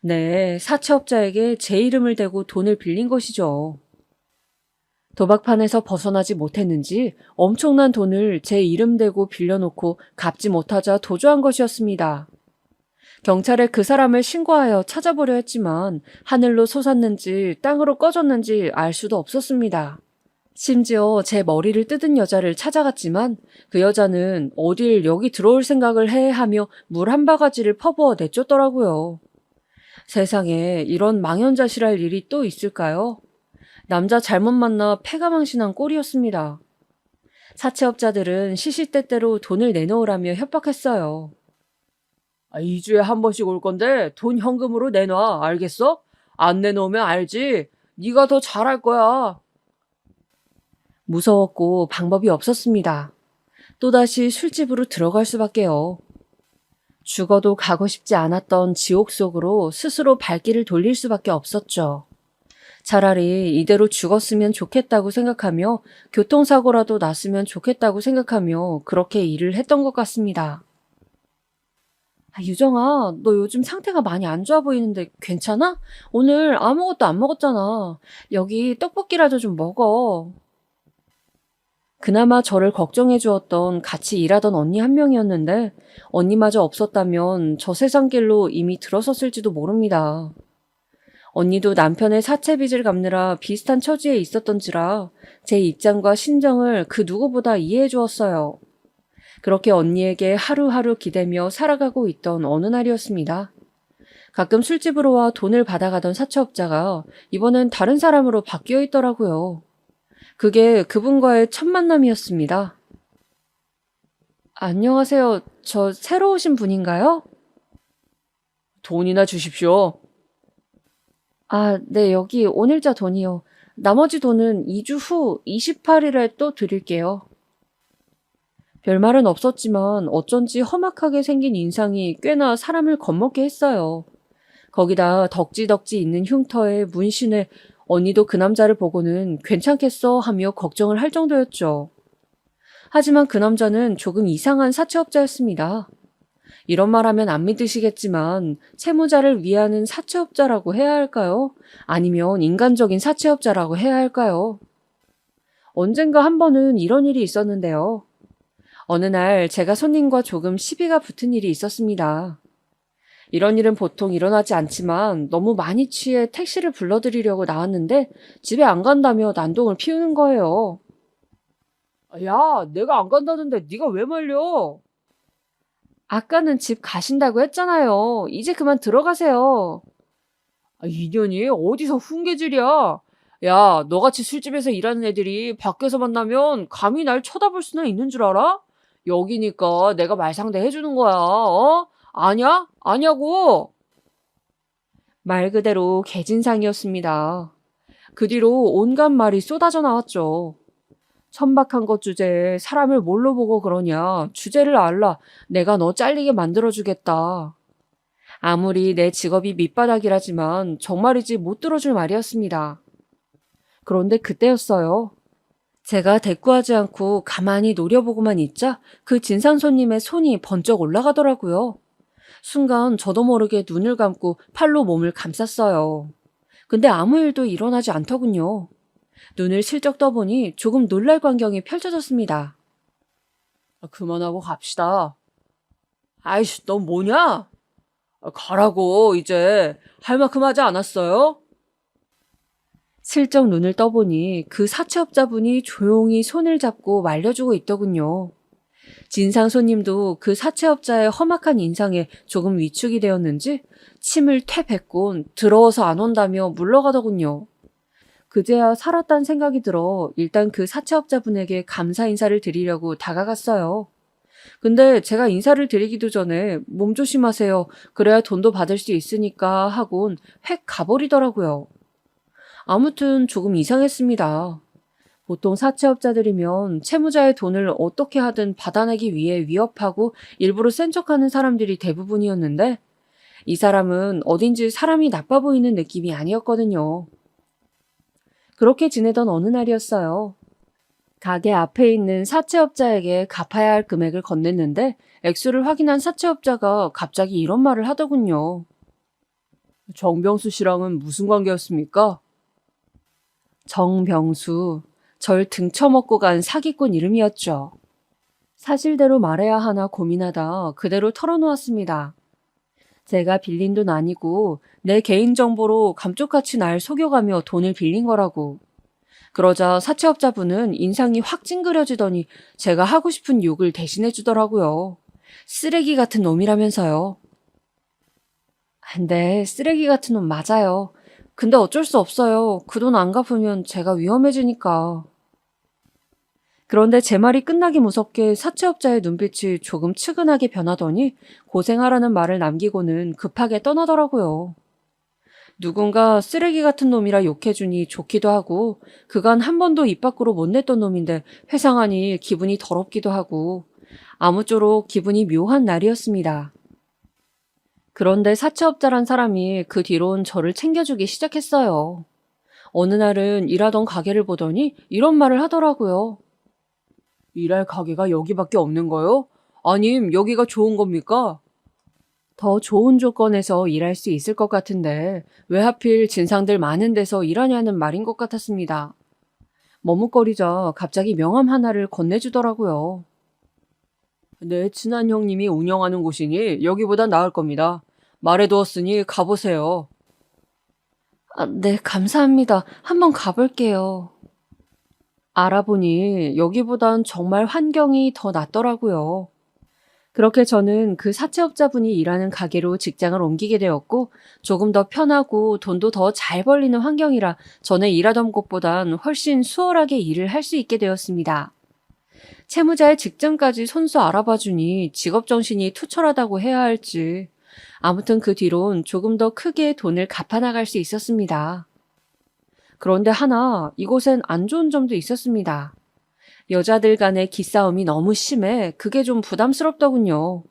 네, 사채업자에게 제 이름을 대고 돈을 빌린 것이죠. 도박판에서 벗어나지 못했는지 엄청난 돈을 제 이름 대고 빌려놓고 갚지 못하자 도주한 것이었습니다. 경찰에 그 사람을 신고하여 찾아보려 했지만 하늘로 솟았는지 땅으로 꺼졌는지 알 수도 없었습니다. 심지어 제 머리를 뜯은 여자를 찾아갔지만 그 여자는 어딜 여기 들어올 생각을 해 하며 물 한 바가지를 퍼부어 내쫓더라고요. 세상에 이런 망연자실할 일이 또 있을까요? 남자 잘못 만나 패가망신한 꼴이었습니다. 사채업자들은 시시때때로 돈을 내놓으라며 협박했어요. 2주에 한 번씩 올 건데 돈 현금으로 내놔, 알겠어? 안 내놓으면 알지? 네가 더 잘할 거야. 무서웠고 방법이 없었습니다. 또다시 술집으로 들어갈 수밖에요. 죽어도 가고 싶지 않았던 지옥 속으로 스스로 발길을 돌릴 수밖에 없었죠. 차라리 이대로 죽었으면 좋겠다고 생각하며 교통사고라도 났으면 좋겠다고 생각하며 그렇게 일을 했던 것 같습니다. 유정아, 너 요즘 상태가 많이 안 좋아 보이는데 괜찮아? 오늘 아무것도 안 먹었잖아. 여기 떡볶이라도 좀 먹어. 그나마 저를 걱정해 주었던 같이 일하던 언니 한 명이었는데 언니마저 없었다면 저 세상길로 이미 들어섰을지도 모릅니다. 언니도 남편의 사채 빚을 갚느라 비슷한 처지에 있었던지라 제 입장과 심정을 그 누구보다 이해해 주었어요. 그렇게 언니에게 하루하루 기대며 살아가고 있던 어느 날이었습니다. 가끔 술집으로 와 돈을 받아가던 사채업자가 이번엔 다른 사람으로 바뀌어 있더라고요. 그게 그분과의 첫 만남이었습니다. 안녕하세요. 저 새로 오신 분인가요? 돈이나 주십시오. 네, 여기 오늘자 돈이요. 나머지 돈은 2주 후 28일에 또 드릴게요. 별말은 없었지만 어쩐지 험악하게 생긴 인상이 꽤나 사람을 겁먹게 했어요. 거기다 덕지덕지 있는 흉터에 문신에 언니도 그 남자를 보고는 괜찮겠어 하며 걱정을 할 정도였죠. 하지만 그 남자는 조금 이상한 사채업자였습니다. 이런 말하면 안 믿으시겠지만 채무자를 위하는 사채업자라고 해야 할까요? 아니면 인간적인 사채업자라고 해야 할까요? 언젠가 한 번은 이런 일이 있었는데요. 어느 날 제가 손님과 조금 시비가 붙은 일이 있었습니다. 이런 일은 보통 일어나지 않지만 너무 많이 취해 택시를 불러드리려고 나왔는데 집에 안 간다며 난동을 피우는 거예요. 야, 내가 안 간다는데 네가 왜 말려? 아까는 집 가신다고 했잖아요. 이제 그만 들어가세요. 이년이 어디서 훈계질이야? 야, 너같이 술집에서 일하는 애들이 밖에서 만나면 감히 날 쳐다볼 수나 있는 줄 알아? 여기니까 내가 말상대 해주는 거야, 어? 아냐? 아냐고! 말 그대로 개진상이었습니다. 그 뒤로 온갖 말이 쏟아져 나왔죠. 천박한 것 주제에 사람을 뭘로 보고 그러냐. 주제를 알라. 내가 너 잘리게 만들어주겠다. 아무리 내 직업이 밑바닥이라지만 정말이지 못 들어줄 말이었습니다. 그런데 그때였어요. 제가 대꾸하지 않고 가만히 노려보고만 있자 그 진상 손님의 손이 번쩍 올라가더라고요. 순간 저도 모르게 눈을 감고 팔로 몸을 감쌌어요. 근데 아무 일도 일어나지 않더군요. 눈을 슬쩍 떠보니 조금 놀랄 광경이 펼쳐졌습니다. 그만하고 갑시다. 아이씨, 너 뭐냐? 가라고, 이제. 할 만큼 하지 않았어요? 슬쩍 눈을 떠보니 그 사채업자분이 조용히 손을 잡고 말려주고 있더군요. 진상 손님도 그 사채업자의 험악한 인상에 조금 위축이 되었는지 침을 퇴 뱉곤 더러워서 안 온다며 물러가더군요. 그제야 살았단 생각이 들어 일단 그 사채업자분에게 감사 인사를 드리려고 다가갔어요. 근데 제가 인사를 드리기도 전에 몸 조심하세요. 그래야 돈도 받을 수 있으니까 하곤 획 가버리더라고요. 아무튼 조금 이상했습니다. 보통 사채업자들이면 채무자의 돈을 어떻게 하든 받아내기 위해 위협하고 일부러 센 척하는 사람들이 대부분이었는데 이 사람은 어딘지 사람이 나빠 보이는 느낌이 아니었거든요. 그렇게 지내던 어느 날이었어요. 가게 앞에 있는 사채업자에게 갚아야 할 금액을 건넸는데 액수를 확인한 사채업자가 갑자기 이런 말을 하더군요. 정병수 씨랑은 무슨 관계였습니까? 정병수, 절 등쳐먹고 간 사기꾼 이름이었죠. 사실대로 말해야 하나 고민하다 그대로 털어놓았습니다. 제가 빌린 돈 아니고 내 개인정보로 감쪽같이 날 속여가며 돈을 빌린 거라고. 그러자 사채업자분은 인상이 확 찡그려지더니 제가 하고 싶은 욕을 대신해 주더라고요. 쓰레기 같은 놈이라면서요. 근데 쓰레기 같은 놈 맞아요. 근데 어쩔 수 없어요. 그 돈 안 갚으면 제가 위험해지니까. 그런데 제 말이 끝나기 무섭게 사채업자의 눈빛이 조금 측은하게 변하더니 고생하라는 말을 남기고는 급하게 떠나더라고요. 누군가 쓰레기 같은 놈이라 욕해주니 좋기도 하고 그간 한 번도 입 밖으로 못 냈던 놈인데 회상하니 기분이 더럽기도 하고 아무쪼록 기분이 묘한 날이었습니다. 그런데 사채업자란 사람이 그 뒤론 저를 챙겨주기 시작했어요. 어느 날은 일하던 가게를 보더니 이런 말을 하더라고요. 일할 가게가 여기밖에 없는 거요? 아님 여기가 좋은 겁니까? 더 좋은 조건에서 일할 수 있을 것 같은데 왜 하필 진상들 많은 데서 일하냐는 말인 것 같았습니다. 머뭇거리자 갑자기 명함 하나를 건네주더라고요. 내 친한 형님이 운영하는 곳이니 여기보단 나을 겁니다. 말해두었으니 가보세요. 네, 감사합니다. 한번 가볼게요. 알아보니 여기보단 정말 환경이 더 낫더라고요. 그렇게 저는 그 사채업자분이 일하는 가게로 직장을 옮기게 되었고 조금 더 편하고 돈도 더 잘 벌리는 환경이라 전에 일하던 곳보단 훨씬 수월하게 일을 할 수 있게 되었습니다. 채무자의 직장까지 손수 알아봐주니 직업정신이 투철하다고 해야 할지 아무튼 그 뒤론 조금 더 크게 돈을 갚아나갈 수 있었습니다. 그런데 하나 이곳엔 안 좋은 점도 있었습니다. 여자들 간의 기싸움이 너무 심해 그게 좀 부담스럽더군요.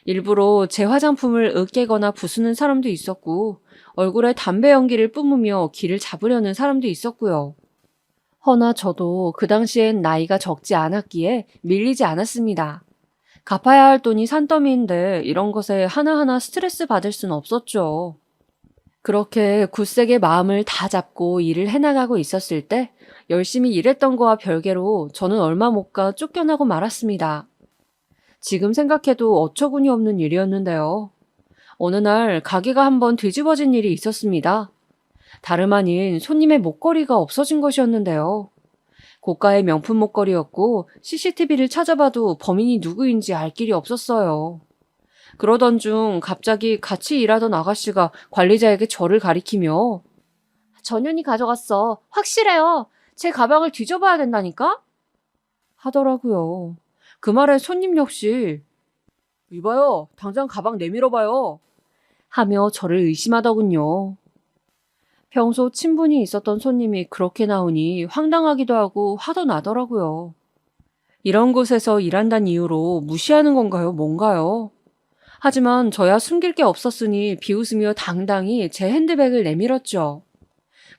일부러 제 화장품을 으깨거나 부수는 사람도 있었고 얼굴에 담배 연기를 뿜으며 기를 잡으려는 사람도 있었고요. 허나 저도 그 당시엔 나이가 적지 않았기에 밀리지 않았습니다. 갚아야 할 돈이 산더미인데 이런 것에 하나하나 스트레스 받을 순 없었죠. 그렇게 굳세게 마음을 다 잡고 일을 해나가고 있었을 때 열심히 일했던 거와 별개로 저는 얼마 못 가 쫓겨나고 말았습니다. 지금 생각해도 어처구니 없는 일이었는데요. 어느 날 가게가 한번 뒤집어진 일이 있었습니다. 다름 아닌 손님의 목걸이가 없어진 것이었는데요. 고가의 명품 목걸이였고 CCTV를 찾아봐도 범인이 누구인지 알 길이 없었어요. 그러던 중 갑자기 같이 일하던 아가씨가 관리자에게 저를 가리키며 전현이 가져갔어. 확실해요. 제 가방을 뒤져봐야 된다니까? 하더라고요. 그 말에 손님 역시 이봐요. 당장 가방 내밀어봐요. 하며 저를 의심하더군요. 평소 친분이 있었던 손님이 그렇게 나오니 황당하기도 하고 화도 나더라고요. 이런 곳에서 일한다는 이유로 무시하는 건가요? 뭔가요? 하지만 저야 숨길 게 없었으니 비웃으며 당당히 제 핸드백을 내밀었죠.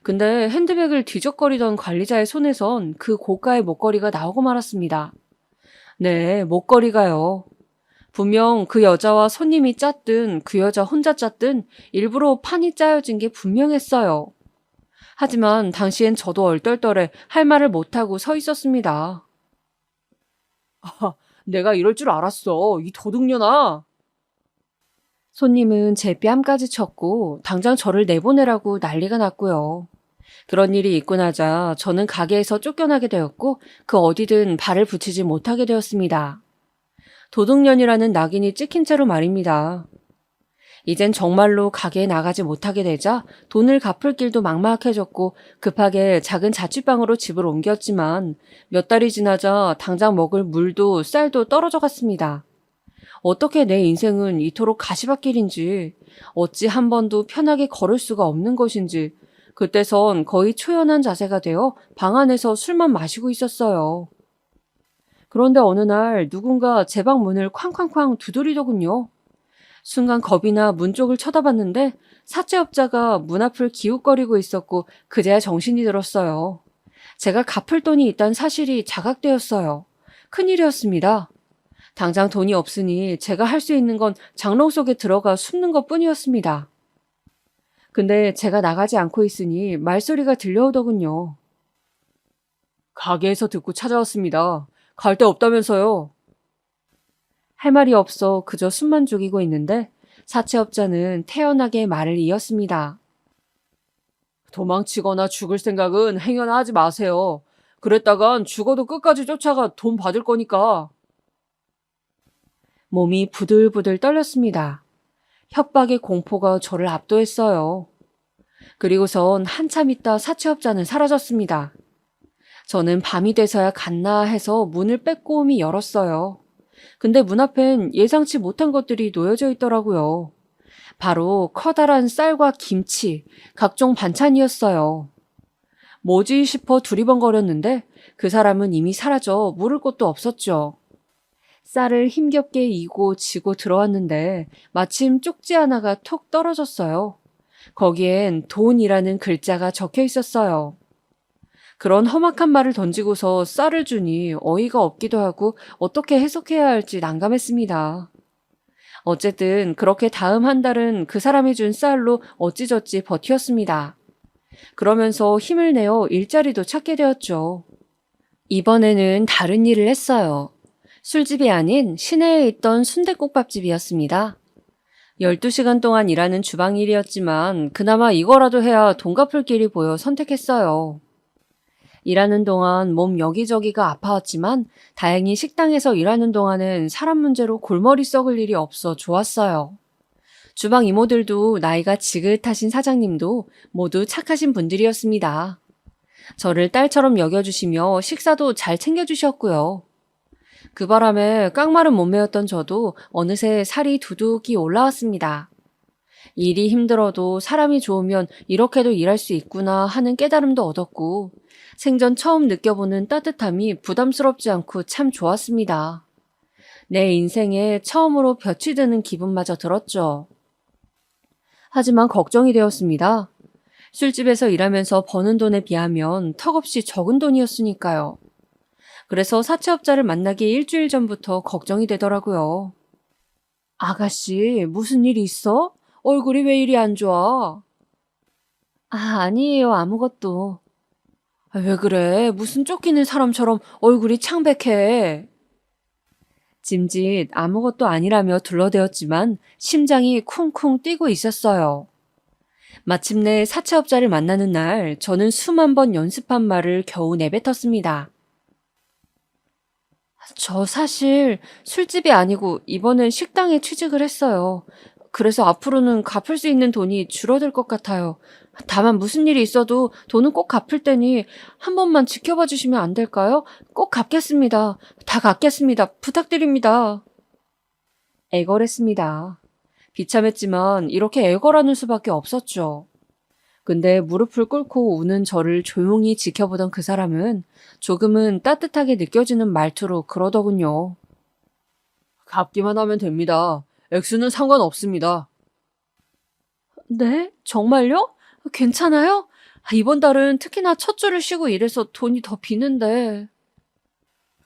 근데 핸드백을 뒤적거리던 관리자의 손에선 그 고가의 목걸이가 나오고 말았습니다. 네, 목걸이가요. 분명 그 여자와 손님이 짰든 그 여자 혼자 짰든 일부러 판이 짜여진 게 분명했어요. 하지만 당시엔 저도 얼떨떨해 할 말을 못하고 서 있었습니다. 아, 내가 이럴 줄 알았어. 이 도둑년아. 손님은 제 뺨까지 쳤고 당장 저를 내보내라고 난리가 났고요. 그런 일이 있고 나자 저는 가게에서 쫓겨나게 되었고 그 어디든 발을 붙이지 못하게 되었습니다. 도둑년이라는 낙인이 찍힌 채로 말입니다. 이젠 정말로 가게에 나가지 못하게 되자 돈을 갚을 길도 막막해졌고 급하게 작은 자취방으로 집을 옮겼지만 몇 달이 지나자 당장 먹을 물도 쌀도 떨어져 갔습니다. 어떻게 내 인생은 이토록 가시밭길인지, 어찌 한 번도 편하게 걸을 수가 없는 것인지, 그때선 거의 초연한 자세가 되어 방 안에서 술만 마시고 있었어요. 그런데 어느 날 누군가 제 방 문을 쾅쾅쾅 두드리더군요. 순간 겁이나 문 쪽을 쳐다봤는데 사채업자가 문 앞을 기웃거리고 있었고 그제야 정신이 들었어요. 제가 갚을 돈이 있다는 사실이 자각되었어요. 큰일이었습니다. 당장 돈이 없으니 제가 할 수 있는 건 장롱 속에 들어가 숨는 것뿐이었습니다. 근데 제가 나가지 않고 있으니 말소리가 들려오더군요. 가게에서 듣고 찾아왔습니다. 갈 데 없다면서요. 할 말이 없어 그저 숨만 죽이고 있는데 사채업자는 태연하게 말을 이었습니다. 도망치거나 죽을 생각은 행여나 하지 마세요. 그랬다간 죽어도 끝까지 쫓아가 돈 받을 거니까. 몸이 부들부들 떨렸습니다. 협박의 공포가 저를 압도했어요. 그리고선 한참 있다 사채업자는 사라졌습니다. 저는 밤이 돼서야 갔나 해서 문을 빼꼼히 열었어요. 근데 문 앞엔 예상치 못한 것들이 놓여져 있더라고요. 바로 커다란 쌀과 김치, 각종 반찬이었어요. 뭐지 싶어 두리번거렸는데 그 사람은 이미 사라져 물을 곳도 없었죠. 쌀을 힘겹게 이고 지고 들어왔는데 마침 쪽지 하나가 톡 떨어졌어요. 거기엔 돈이라는 글자가 적혀 있었어요. 그런 험악한 말을 던지고서 쌀을 주니 어이가 없기도 하고 어떻게 해석해야 할지 난감했습니다. 어쨌든 그렇게 다음 한 달은 그 사람이 준 쌀로 어찌저찌 버티었습니다. 그러면서 힘을 내어 일자리도 찾게 되었죠. 이번에는 다른 일을 했어요. 술집이 아닌 시내에 있던 순댓국밥집이었습니다. 12시간 동안 일하는 주방 일이었지만 그나마 이거라도 해야 돈 갚을 길이 보여 선택했어요. 일하는 동안 몸 여기저기가 아파왔지만 다행히 식당에서 일하는 동안은 사람 문제로 골머리 썩을 일이 없어 좋았어요. 주방 이모들도 나이가 지긋하신 사장님도 모두 착하신 분들이었습니다. 저를 딸처럼 여겨주시며 식사도 잘 챙겨주셨고요. 그 바람에 깡마른 몸매였던 저도 어느새 살이 두둑이 올라왔습니다. 일이 힘들어도 사람이 좋으면 이렇게도 일할 수 있구나 하는 깨달음도 얻었고 생전 처음 느껴보는 따뜻함이 부담스럽지 않고 참 좋았습니다. 내 인생에 처음으로 볕이 드는 기분마저 들었죠. 하지만 걱정이 되었습니다. 술집에서 일하면서 버는 돈에 비하면 턱없이 적은 돈이었으니까요. 그래서 사채업자를 만나기 일주일 전부터 걱정이 되더라고요. 아가씨, 무슨 일 있어? 얼굴이 왜 이리 안 좋아? 아니에요, 아무것도. 왜 그래? 무슨 쫓기는 사람처럼 얼굴이 창백해. 짐짓 아무것도 아니라며 둘러대었지만 심장이 쿵쿵 뛰고 있었어요. 마침내 사채업자를 만나는 날 저는 수만 번 연습한 말을 겨우 내뱉었습니다. 저 사실 술집이 아니고 이번엔 식당에 취직을 했어요. 그래서 앞으로는 갚을 수 있는 돈이 줄어들 것 같아요. 다만 무슨 일이 있어도 돈은 꼭 갚을 테니 한 번만 지켜봐 주시면 안 될까요? 꼭 갚겠습니다. 다 갚겠습니다. 부탁드립니다. 애걸했습니다. 비참했지만 이렇게 애걸하는 수밖에 없었죠. 근데 무릎을 꿇고 우는 저를 조용히 지켜보던 그 사람은 조금은 따뜻하게 느껴지는 말투로 그러더군요. 갚기만 하면 됩니다. 액수는 상관없습니다. 네? 정말요? 괜찮아요? 이번 달은 특히나 첫 주를 쉬고 일해서 돈이 더 비는데.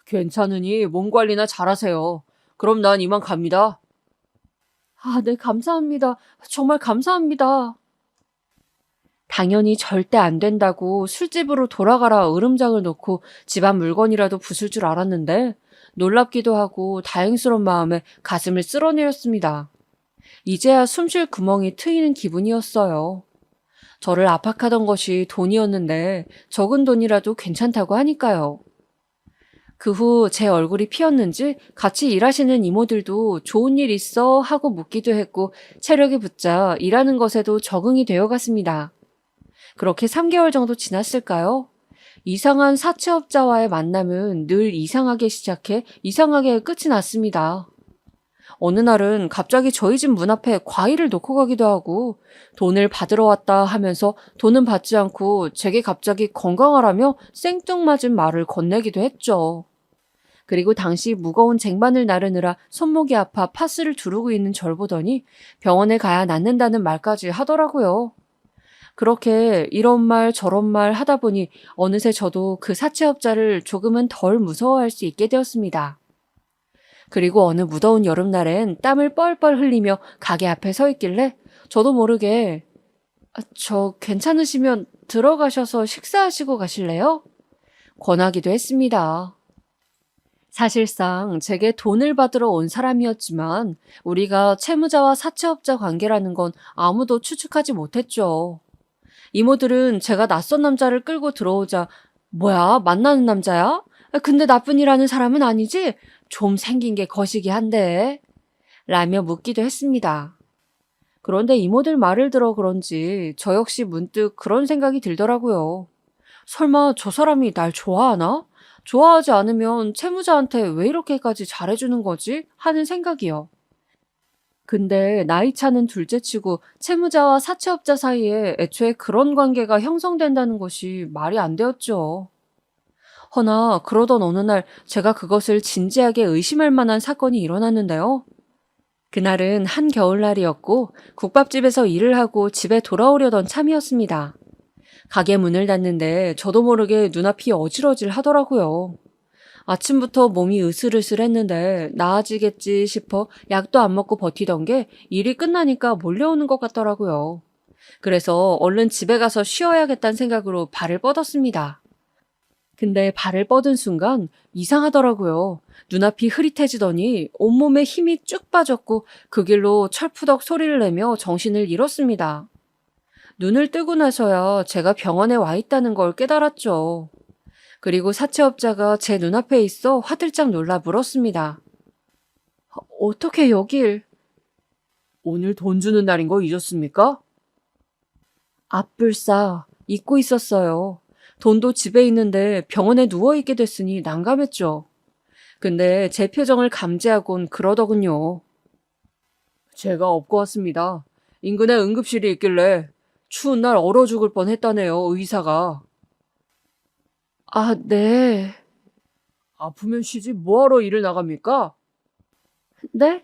괜찮으니 몸 관리나 잘하세요. 그럼 난 이만 갑니다. 네, 감사합니다. 정말 감사합니다. 당연히 절대 안 된다고 술집으로 돌아가라 으름장을 놓고 집안 물건이라도 부술 줄 알았는데 놀랍기도 하고 다행스러운 마음에 가슴을 쓸어내렸습니다. 이제야 숨 쉴 구멍이 트이는 기분이었어요. 저를 압박하던 것이 돈이었는데 적은 돈이라도 괜찮다고 하니까요. 그 후 제 얼굴이 피었는지 같이 일하시는 이모들도 좋은 일 있어 하고 묻기도 했고 체력이 붙자 일하는 것에도 적응이 되어 갔습니다. 그렇게 3개월 정도 지났을까요? 이상한 사채업자와의 만남은 늘 이상하게 시작해 이상하게 끝이 났습니다. 어느 날은 갑자기 저희 집 문 앞에 과일을 놓고 가기도 하고 돈을 받으러 왔다 하면서 돈은 받지 않고 제게 갑자기 건강하라며 생뚱맞은 말을 건네기도 했죠. 그리고 당시 무거운 쟁반을 나르느라 손목이 아파 파스를 두르고 있는 절 보더니 병원에 가야 낫는다는 말까지 하더라고요. 그렇게 이런 말 저런 말 하다 보니 어느새 저도 그 사채업자를 조금은 덜 무서워할 수 있게 되었습니다. 그리고 어느 무더운 여름날엔 땀을 뻘뻘 흘리며 가게 앞에 서 있길래 저도 모르게 저 괜찮으시면 들어가셔서 식사하시고 가실래요? 권하기도 했습니다. 사실상 제게 돈을 받으러 온 사람이었지만 우리가 채무자와 사채업자 관계라는 건 아무도 추측하지 못했죠. 이모들은 제가 낯선 남자를 끌고 들어오자 뭐야 만나는 남자야? 근데 나쁜 일 하는 사람은 아니지? 좀 생긴 게 거시기 한데 라며 묻기도 했습니다. 그런데 이모들 말을 들어 그런지 저 역시 문득 그런 생각이 들더라고요. 설마 저 사람이 날 좋아하나? 좋아하지 않으면 채무자한테 왜 이렇게까지 잘해주는 거지? 하는 생각이요. 근데 나이 차는 둘째치고 채무자와 사채업자 사이에 애초에 그런 관계가 형성된다는 것이 말이 안 되었죠. 허나 그러던 어느 날 제가 그것을 진지하게 의심할 만한 사건이 일어났는데요. 그날은 한겨울날이었고 국밥집에서 일을 하고 집에 돌아오려던 참이었습니다. 가게 문을 닫는데 저도 모르게 눈앞이 어질어질 하더라고요. 아침부터 몸이 으슬으슬했는데 나아지겠지 싶어 약도 안 먹고 버티던 게 일이 끝나니까 몰려오는 것 같더라고요. 그래서 얼른 집에 가서 쉬어야겠다는 생각으로 발을 뻗었습니다. 근데 발을 뻗은 순간 이상하더라고요. 눈앞이 흐릿해지더니 온몸에 힘이 쭉 빠졌고 그 길로 철푸덕 소리를 내며 정신을 잃었습니다. 눈을 뜨고 나서야 제가 병원에 와 있다는 걸 깨달았죠. 그리고 사채업자가 제 눈앞에 있어 화들짝 놀라 물었습니다. 어떻게 여길? 오늘 돈 주는 날인 거 잊었습니까? 앞불싸 잊고 있었어요. 돈도 집에 있는데 병원에 누워있게 됐으니 난감했죠. 근데 제 표정을 감지하곤 그러더군요. 제가 업고 왔습니다. 인근에 응급실이 있길래 추운 날 얼어 죽을 뻔했다네요, 의사가. 네. 아프면 쉬지 뭐하러 일을 나갑니까? 네?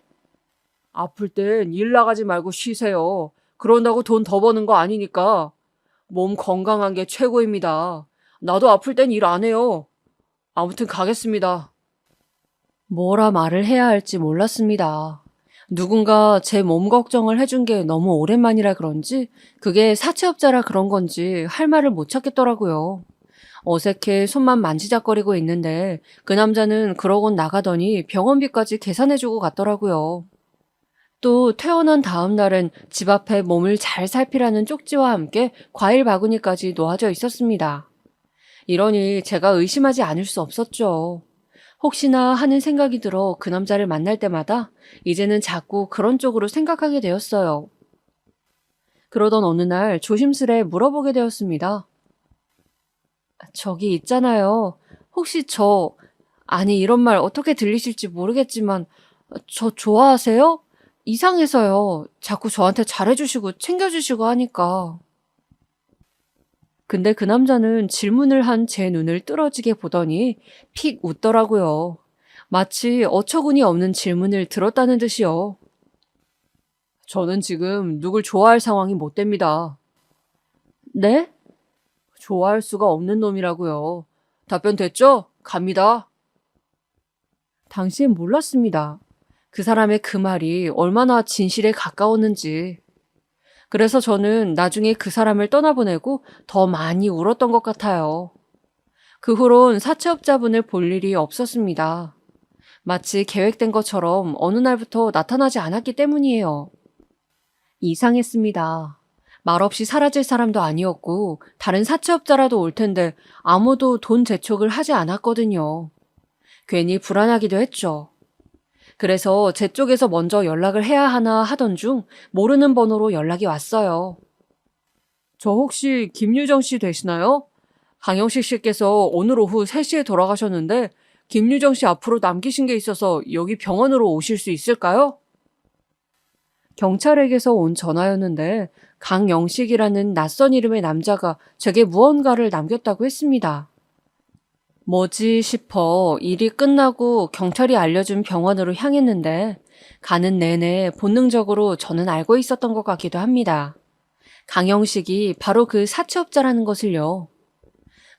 아플 땐 일 나가지 말고 쉬세요. 그런다고 돈 더 버는 거 아니니까. 몸 건강한 게 최고입니다. 나도 아플 땐 일 안 해요. 아무튼 가겠습니다. 뭐라 말을 해야 할지 몰랐습니다. 누군가 제 몸 걱정을 해준 게 너무 오랜만이라 그런지 그게 사채업자라 그런 건지 할 말을 못 찾겠더라고요. 어색해 손만 만지작거리고 있는데 그 남자는 그러곤 나가더니 병원비까지 계산해주고 갔더라고요. 또 퇴원한 다음 날은 집 앞에 몸을 잘 살피라는 쪽지와 함께 과일 바구니까지 놓아져 있었습니다. 이러니 제가 의심하지 않을 수 없었죠. 혹시나 하는 생각이 들어 그 남자를 만날 때마다 이제는 자꾸 그런 쪽으로 생각하게 되었어요. 그러던 어느 날 조심스레 물어보게 되었습니다. 저기 있잖아요. 혹시 아니 이런 말 어떻게 들리실지 모르겠지만 저 좋아하세요? 이상해서요. 자꾸 저한테 잘해주시고 챙겨주시고 하니까. 근데 그 남자는 질문을 한 제 눈을 뚫어지게 보더니 픽 웃더라고요. 마치 어처구니 없는 질문을 들었다는 듯이요. 저는 지금 누굴 좋아할 상황이 못 됩니다. 네? 좋아할 수가 없는 놈이라고요. 답변 됐죠? 갑니다. 당시엔 몰랐습니다. 그 사람의 그 말이 얼마나 진실에 가까웠는지. 그래서 저는 나중에 그 사람을 떠나보내고 더 많이 울었던 것 같아요. 그 후론 사채업자분을 볼 일이 없었습니다. 마치 계획된 것처럼 어느 날부터 나타나지 않았기 때문이에요. 이상했습니다. 말없이 사라질 사람도 아니었고 다른 사채업자라도 올 텐데 아무도 돈 재촉을 하지 않았거든요. 괜히 불안하기도 했죠. 그래서 제 쪽에서 먼저 연락을 해야 하나 하던 중 모르는 번호로 연락이 왔어요. 저 혹시 김유정 씨 되시나요? 강영식 씨께서 오늘 오후 3시에 돌아가셨는데 김유정 씨 앞으로 남기신 게 있어서 여기 병원으로 오실 수 있을까요? 경찰에게서 온 전화였는데 강영식이라는 낯선 이름의 남자가 제게 무언가를 남겼다고 했습니다. 뭐지 싶어 일이 끝나고 경찰이 알려준 병원으로 향했는데 가는 내내 본능적으로 저는 알고 있었던 것 같기도 합니다. 강영식이 바로 그 사채업자라는 것을요.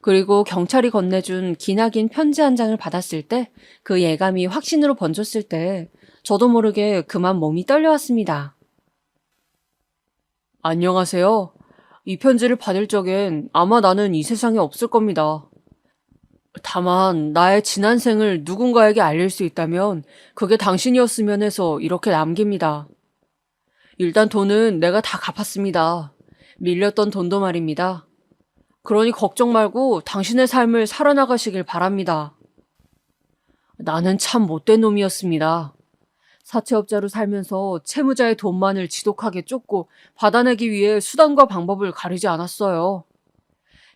그리고 경찰이 건네준 기나긴 편지 한 장을 받았을 때 그 예감이 확신으로 번졌을 때 저도 모르게 그만 몸이 떨려왔습니다. 안녕하세요. 이 편지를 받을 적엔 아마 나는 이 세상에 없을 겁니다. 다만 나의 지난 생을 누군가에게 알릴 수 있다면 그게 당신이었으면 해서 이렇게 남깁니다. 일단 돈은 내가 다 갚았습니다. 밀렸던 돈도 말입니다. 그러니 걱정 말고 당신의 삶을 살아나가시길 바랍니다. 나는 참 못된 놈이었습니다. 사채업자로 살면서 채무자의 돈만을 지독하게 쫓고 받아내기 위해 수단과 방법을 가리지 않았어요.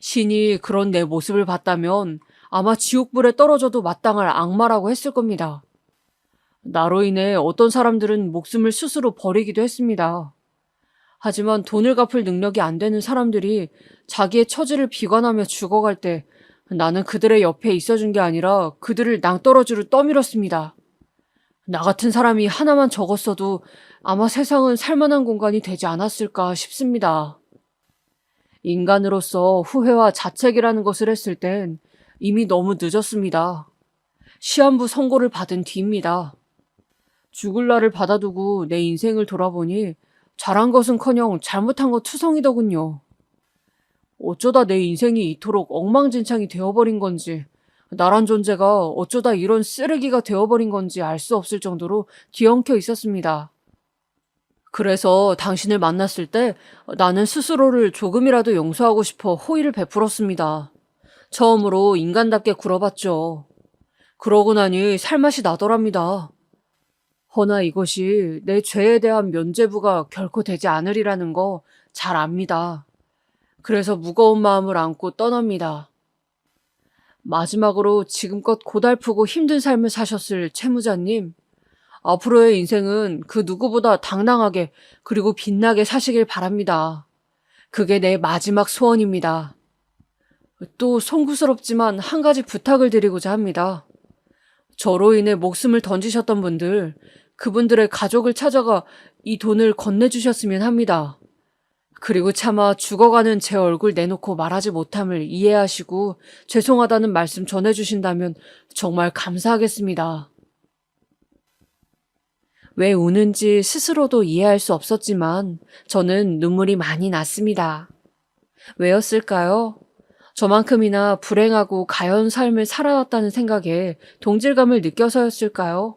신이 그런 내 모습을 봤다면 아마 지옥불에 떨어져도 마땅할 악마라고 했을 겁니다. 나로 인해 어떤 사람들은 목숨을 스스로 버리기도 했습니다. 하지만 돈을 갚을 능력이 안 되는 사람들이 자기의 처지를 비관하며 죽어갈 때 나는 그들의 옆에 있어준 게 아니라 그들을 낭떠러지로 떠밀었습니다. 나 같은 사람이 하나만 적었어도 아마 세상은 살만한 공간이 되지 않았을까 싶습니다. 인간으로서 후회와 자책이라는 것을 했을 땐 이미 너무 늦었습니다. 시한부 선고를 받은 뒤입니다. 죽을 날을 받아두고 내 인생을 돌아보니 잘한 것은커녕 잘못한 것 투성이더군요. 어쩌다 내 인생이 이토록 엉망진창이 되어버린 건지, 나란 존재가 어쩌다 이런 쓰레기가 되어버린 건지 알 수 없을 정도로 뒤엉켜 있었습니다. 그래서 당신을 만났을 때 나는 스스로를 조금이라도 용서하고 싶어 호의를 베풀었습니다. 처음으로 인간답게 굴어봤죠. 그러고 나니 살맛이 나더랍니다. 허나 이것이 내 죄에 대한 면죄부가 결코 되지 않으리라는 거 잘 압니다. 그래서 무거운 마음을 안고 떠납니다. 마지막으로 지금껏 고달프고 힘든 삶을 사셨을 채무자님, 앞으로의 인생은 그 누구보다 당당하게 그리고 빛나게 사시길 바랍니다. 그게 내 마지막 소원입니다. 또 송구스럽지만 한 가지 부탁을 드리고자 합니다. 저로 인해 목숨을 던지셨던 분들, 그분들의 가족을 찾아가 이 돈을 건네주셨으면 합니다. 그리고 차마 죽어가는 제 얼굴 내놓고 말하지 못함을 이해하시고 죄송하다는 말씀 전해주신다면 정말 감사하겠습니다. 왜 우는지 스스로도 이해할 수 없었지만 저는 눈물이 많이 났습니다. 왜였을까요? 저만큼이나 불행하고 가여운 삶을 살아왔다는 생각에 동질감을 느껴서였을까요?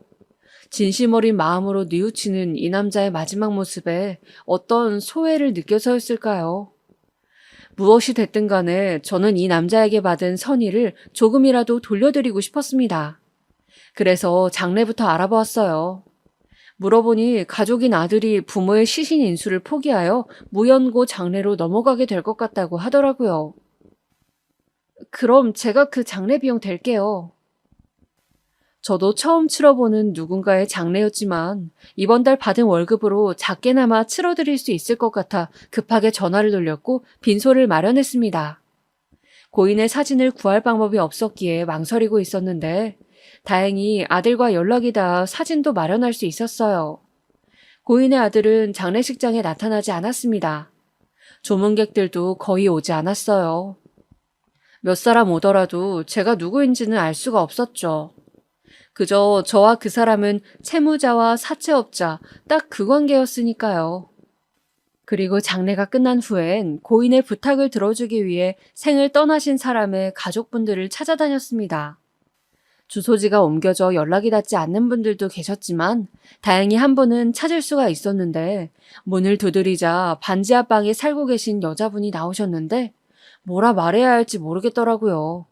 진심 어린 마음으로 뉘우치는 이 남자의 마지막 모습에 어떤 소외를 느껴서였을까요? 무엇이 됐든 간에 저는 이 남자에게 받은 선의를 조금이라도 돌려드리고 싶었습니다. 그래서 장례부터 알아보았어요. 물어보니 가족인 아들이 부모의 시신 인수를 포기하여 무연고 장례로 넘어가게 될 것 같다고 하더라고요. 그럼 제가 그 장례 비용 댈게요. 저도 처음 치러보는 누군가의 장례였지만 이번 달 받은 월급으로 작게나마 치러드릴 수 있을 것 같아 급하게 전화를 돌렸고 빈소를 마련했습니다. 고인의 사진을 구할 방법이 없었기에 망설이고 있었는데 다행히 아들과 연락이 닿아 사진도 마련할 수 있었어요. 고인의 아들은 장례식장에 나타나지 않았습니다. 조문객들도 거의 오지 않았어요. 몇 사람 오더라도 제가 누구인지는 알 수가 없었죠. 그저 저와 그 사람은 채무자와 사채업자 딱 그 관계였으니까요. 그리고 장례가 끝난 후엔 고인의 부탁을 들어주기 위해 생을 떠나신 사람의 가족분들을 찾아다녔습니다. 주소지가 옮겨져 연락이 닿지 않는 분들도 계셨지만 다행히 한 분은 찾을 수가 있었는데 문을 두드리자 반지 앞방에 살고 계신 여자분이 나오셨는데 뭐라 말해야 할지 모르겠더라고요.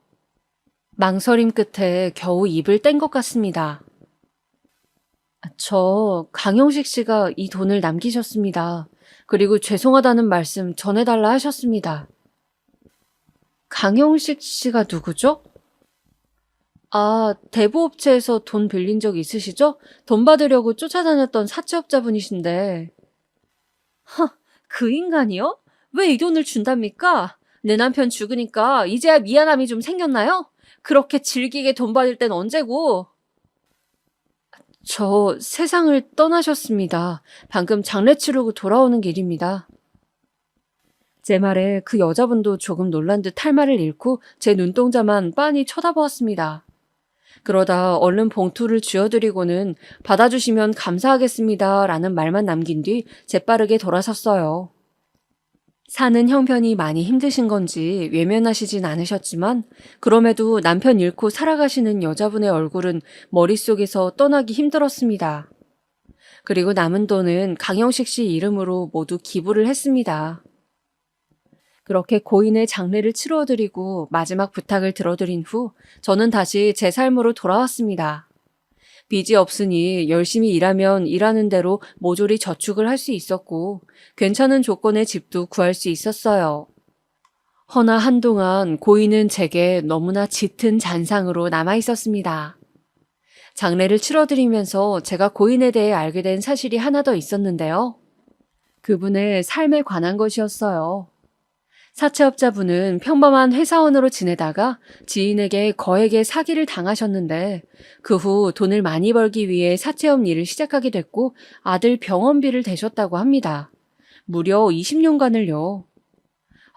망설임 끝에 겨우 입을 뗀 것 같습니다. 저 강영식 씨가 이 돈을 남기셨습니다. 그리고 죄송하다는 말씀 전해달라 하셨습니다. 강영식 씨가 누구죠? 아, 대부업체에서 돈 빌린 적 있으시죠? 돈 받으려고 쫓아다녔던 사채업자분이신데. 그 인간이요? 왜 이 돈을 준답니까? 내 남편 죽으니까 이제야 미안함이 좀 생겼나요? 그렇게 질기게 돈 받을 땐 언제고? 저 세상을 떠나셨습니다. 방금 장례 치르고 돌아오는 길입니다. 제 말에 그 여자분도 조금 놀란 듯 할 말을 잃고 제 눈동자만 빤히 쳐다보았습니다. 그러다 얼른 봉투를 쥐어드리고는 받아주시면 감사하겠습니다 라는 말만 남긴 뒤 재빠르게 돌아섰어요. 사는 형편이 많이 힘드신 건지 외면하시진 않으셨지만 그럼에도 남편 잃고 살아가시는 여자분의 얼굴은 머릿속에서 떠나기 힘들었습니다. 그리고 남은 돈은 강영식 씨 이름으로 모두 기부를 했습니다. 그렇게 고인의 장례를 치러드리고 마지막 부탁을 들어드린 후 저는 다시 제 삶으로 돌아왔습니다. 빚이 없으니 열심히 일하면 일하는 대로 모조리 저축을 할 수 있었고 괜찮은 조건의 집도 구할 수 있었어요. 허나 한동안 고인은 제게 너무나 짙은 잔상으로 남아 있었습니다. 장례를 치러드리면서 제가 고인에 대해 알게 된 사실이 하나 더 있었는데요. 그분의 삶에 관한 것이었어요. 사채업자분은 평범한 회사원으로 지내다가 지인에게 거액의 사기를 당하셨는데 그 후 돈을 많이 벌기 위해 사채업 일을 시작하게 됐고 아들 병원비를 대셨다고 합니다. 무려 20년간을요.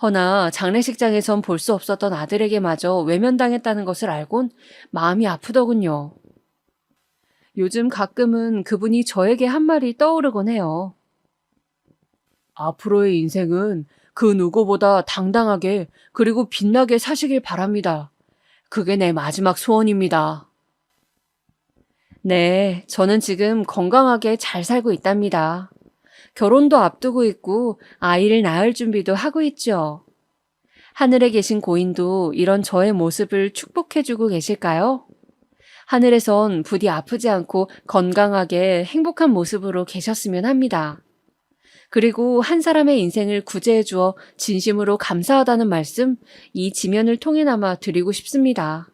허나 장례식장에선 볼 수 없었던 아들에게마저 외면당했다는 것을 알곤 마음이 아프더군요. 요즘 가끔은 그분이 저에게 한 말이 떠오르곤 해요. 앞으로의 인생은 그 누구보다 당당하게 그리고 빛나게 사시길 바랍니다. 그게 내 마지막 소원입니다. 네, 저는 지금 건강하게 잘 살고 있답니다. 결혼도 앞두고 있고 아이를 낳을 준비도 하고 있죠. 하늘에 계신 고인도 이런 저의 모습을 축복해주고 계실까요? 하늘에선 부디 아프지 않고 건강하게 행복한 모습으로 계셨으면 합니다. 그리고 한 사람의 인생을 구제해 주어 진심으로 감사하다는 말씀, 이 지면을 통해나마 드리고 싶습니다.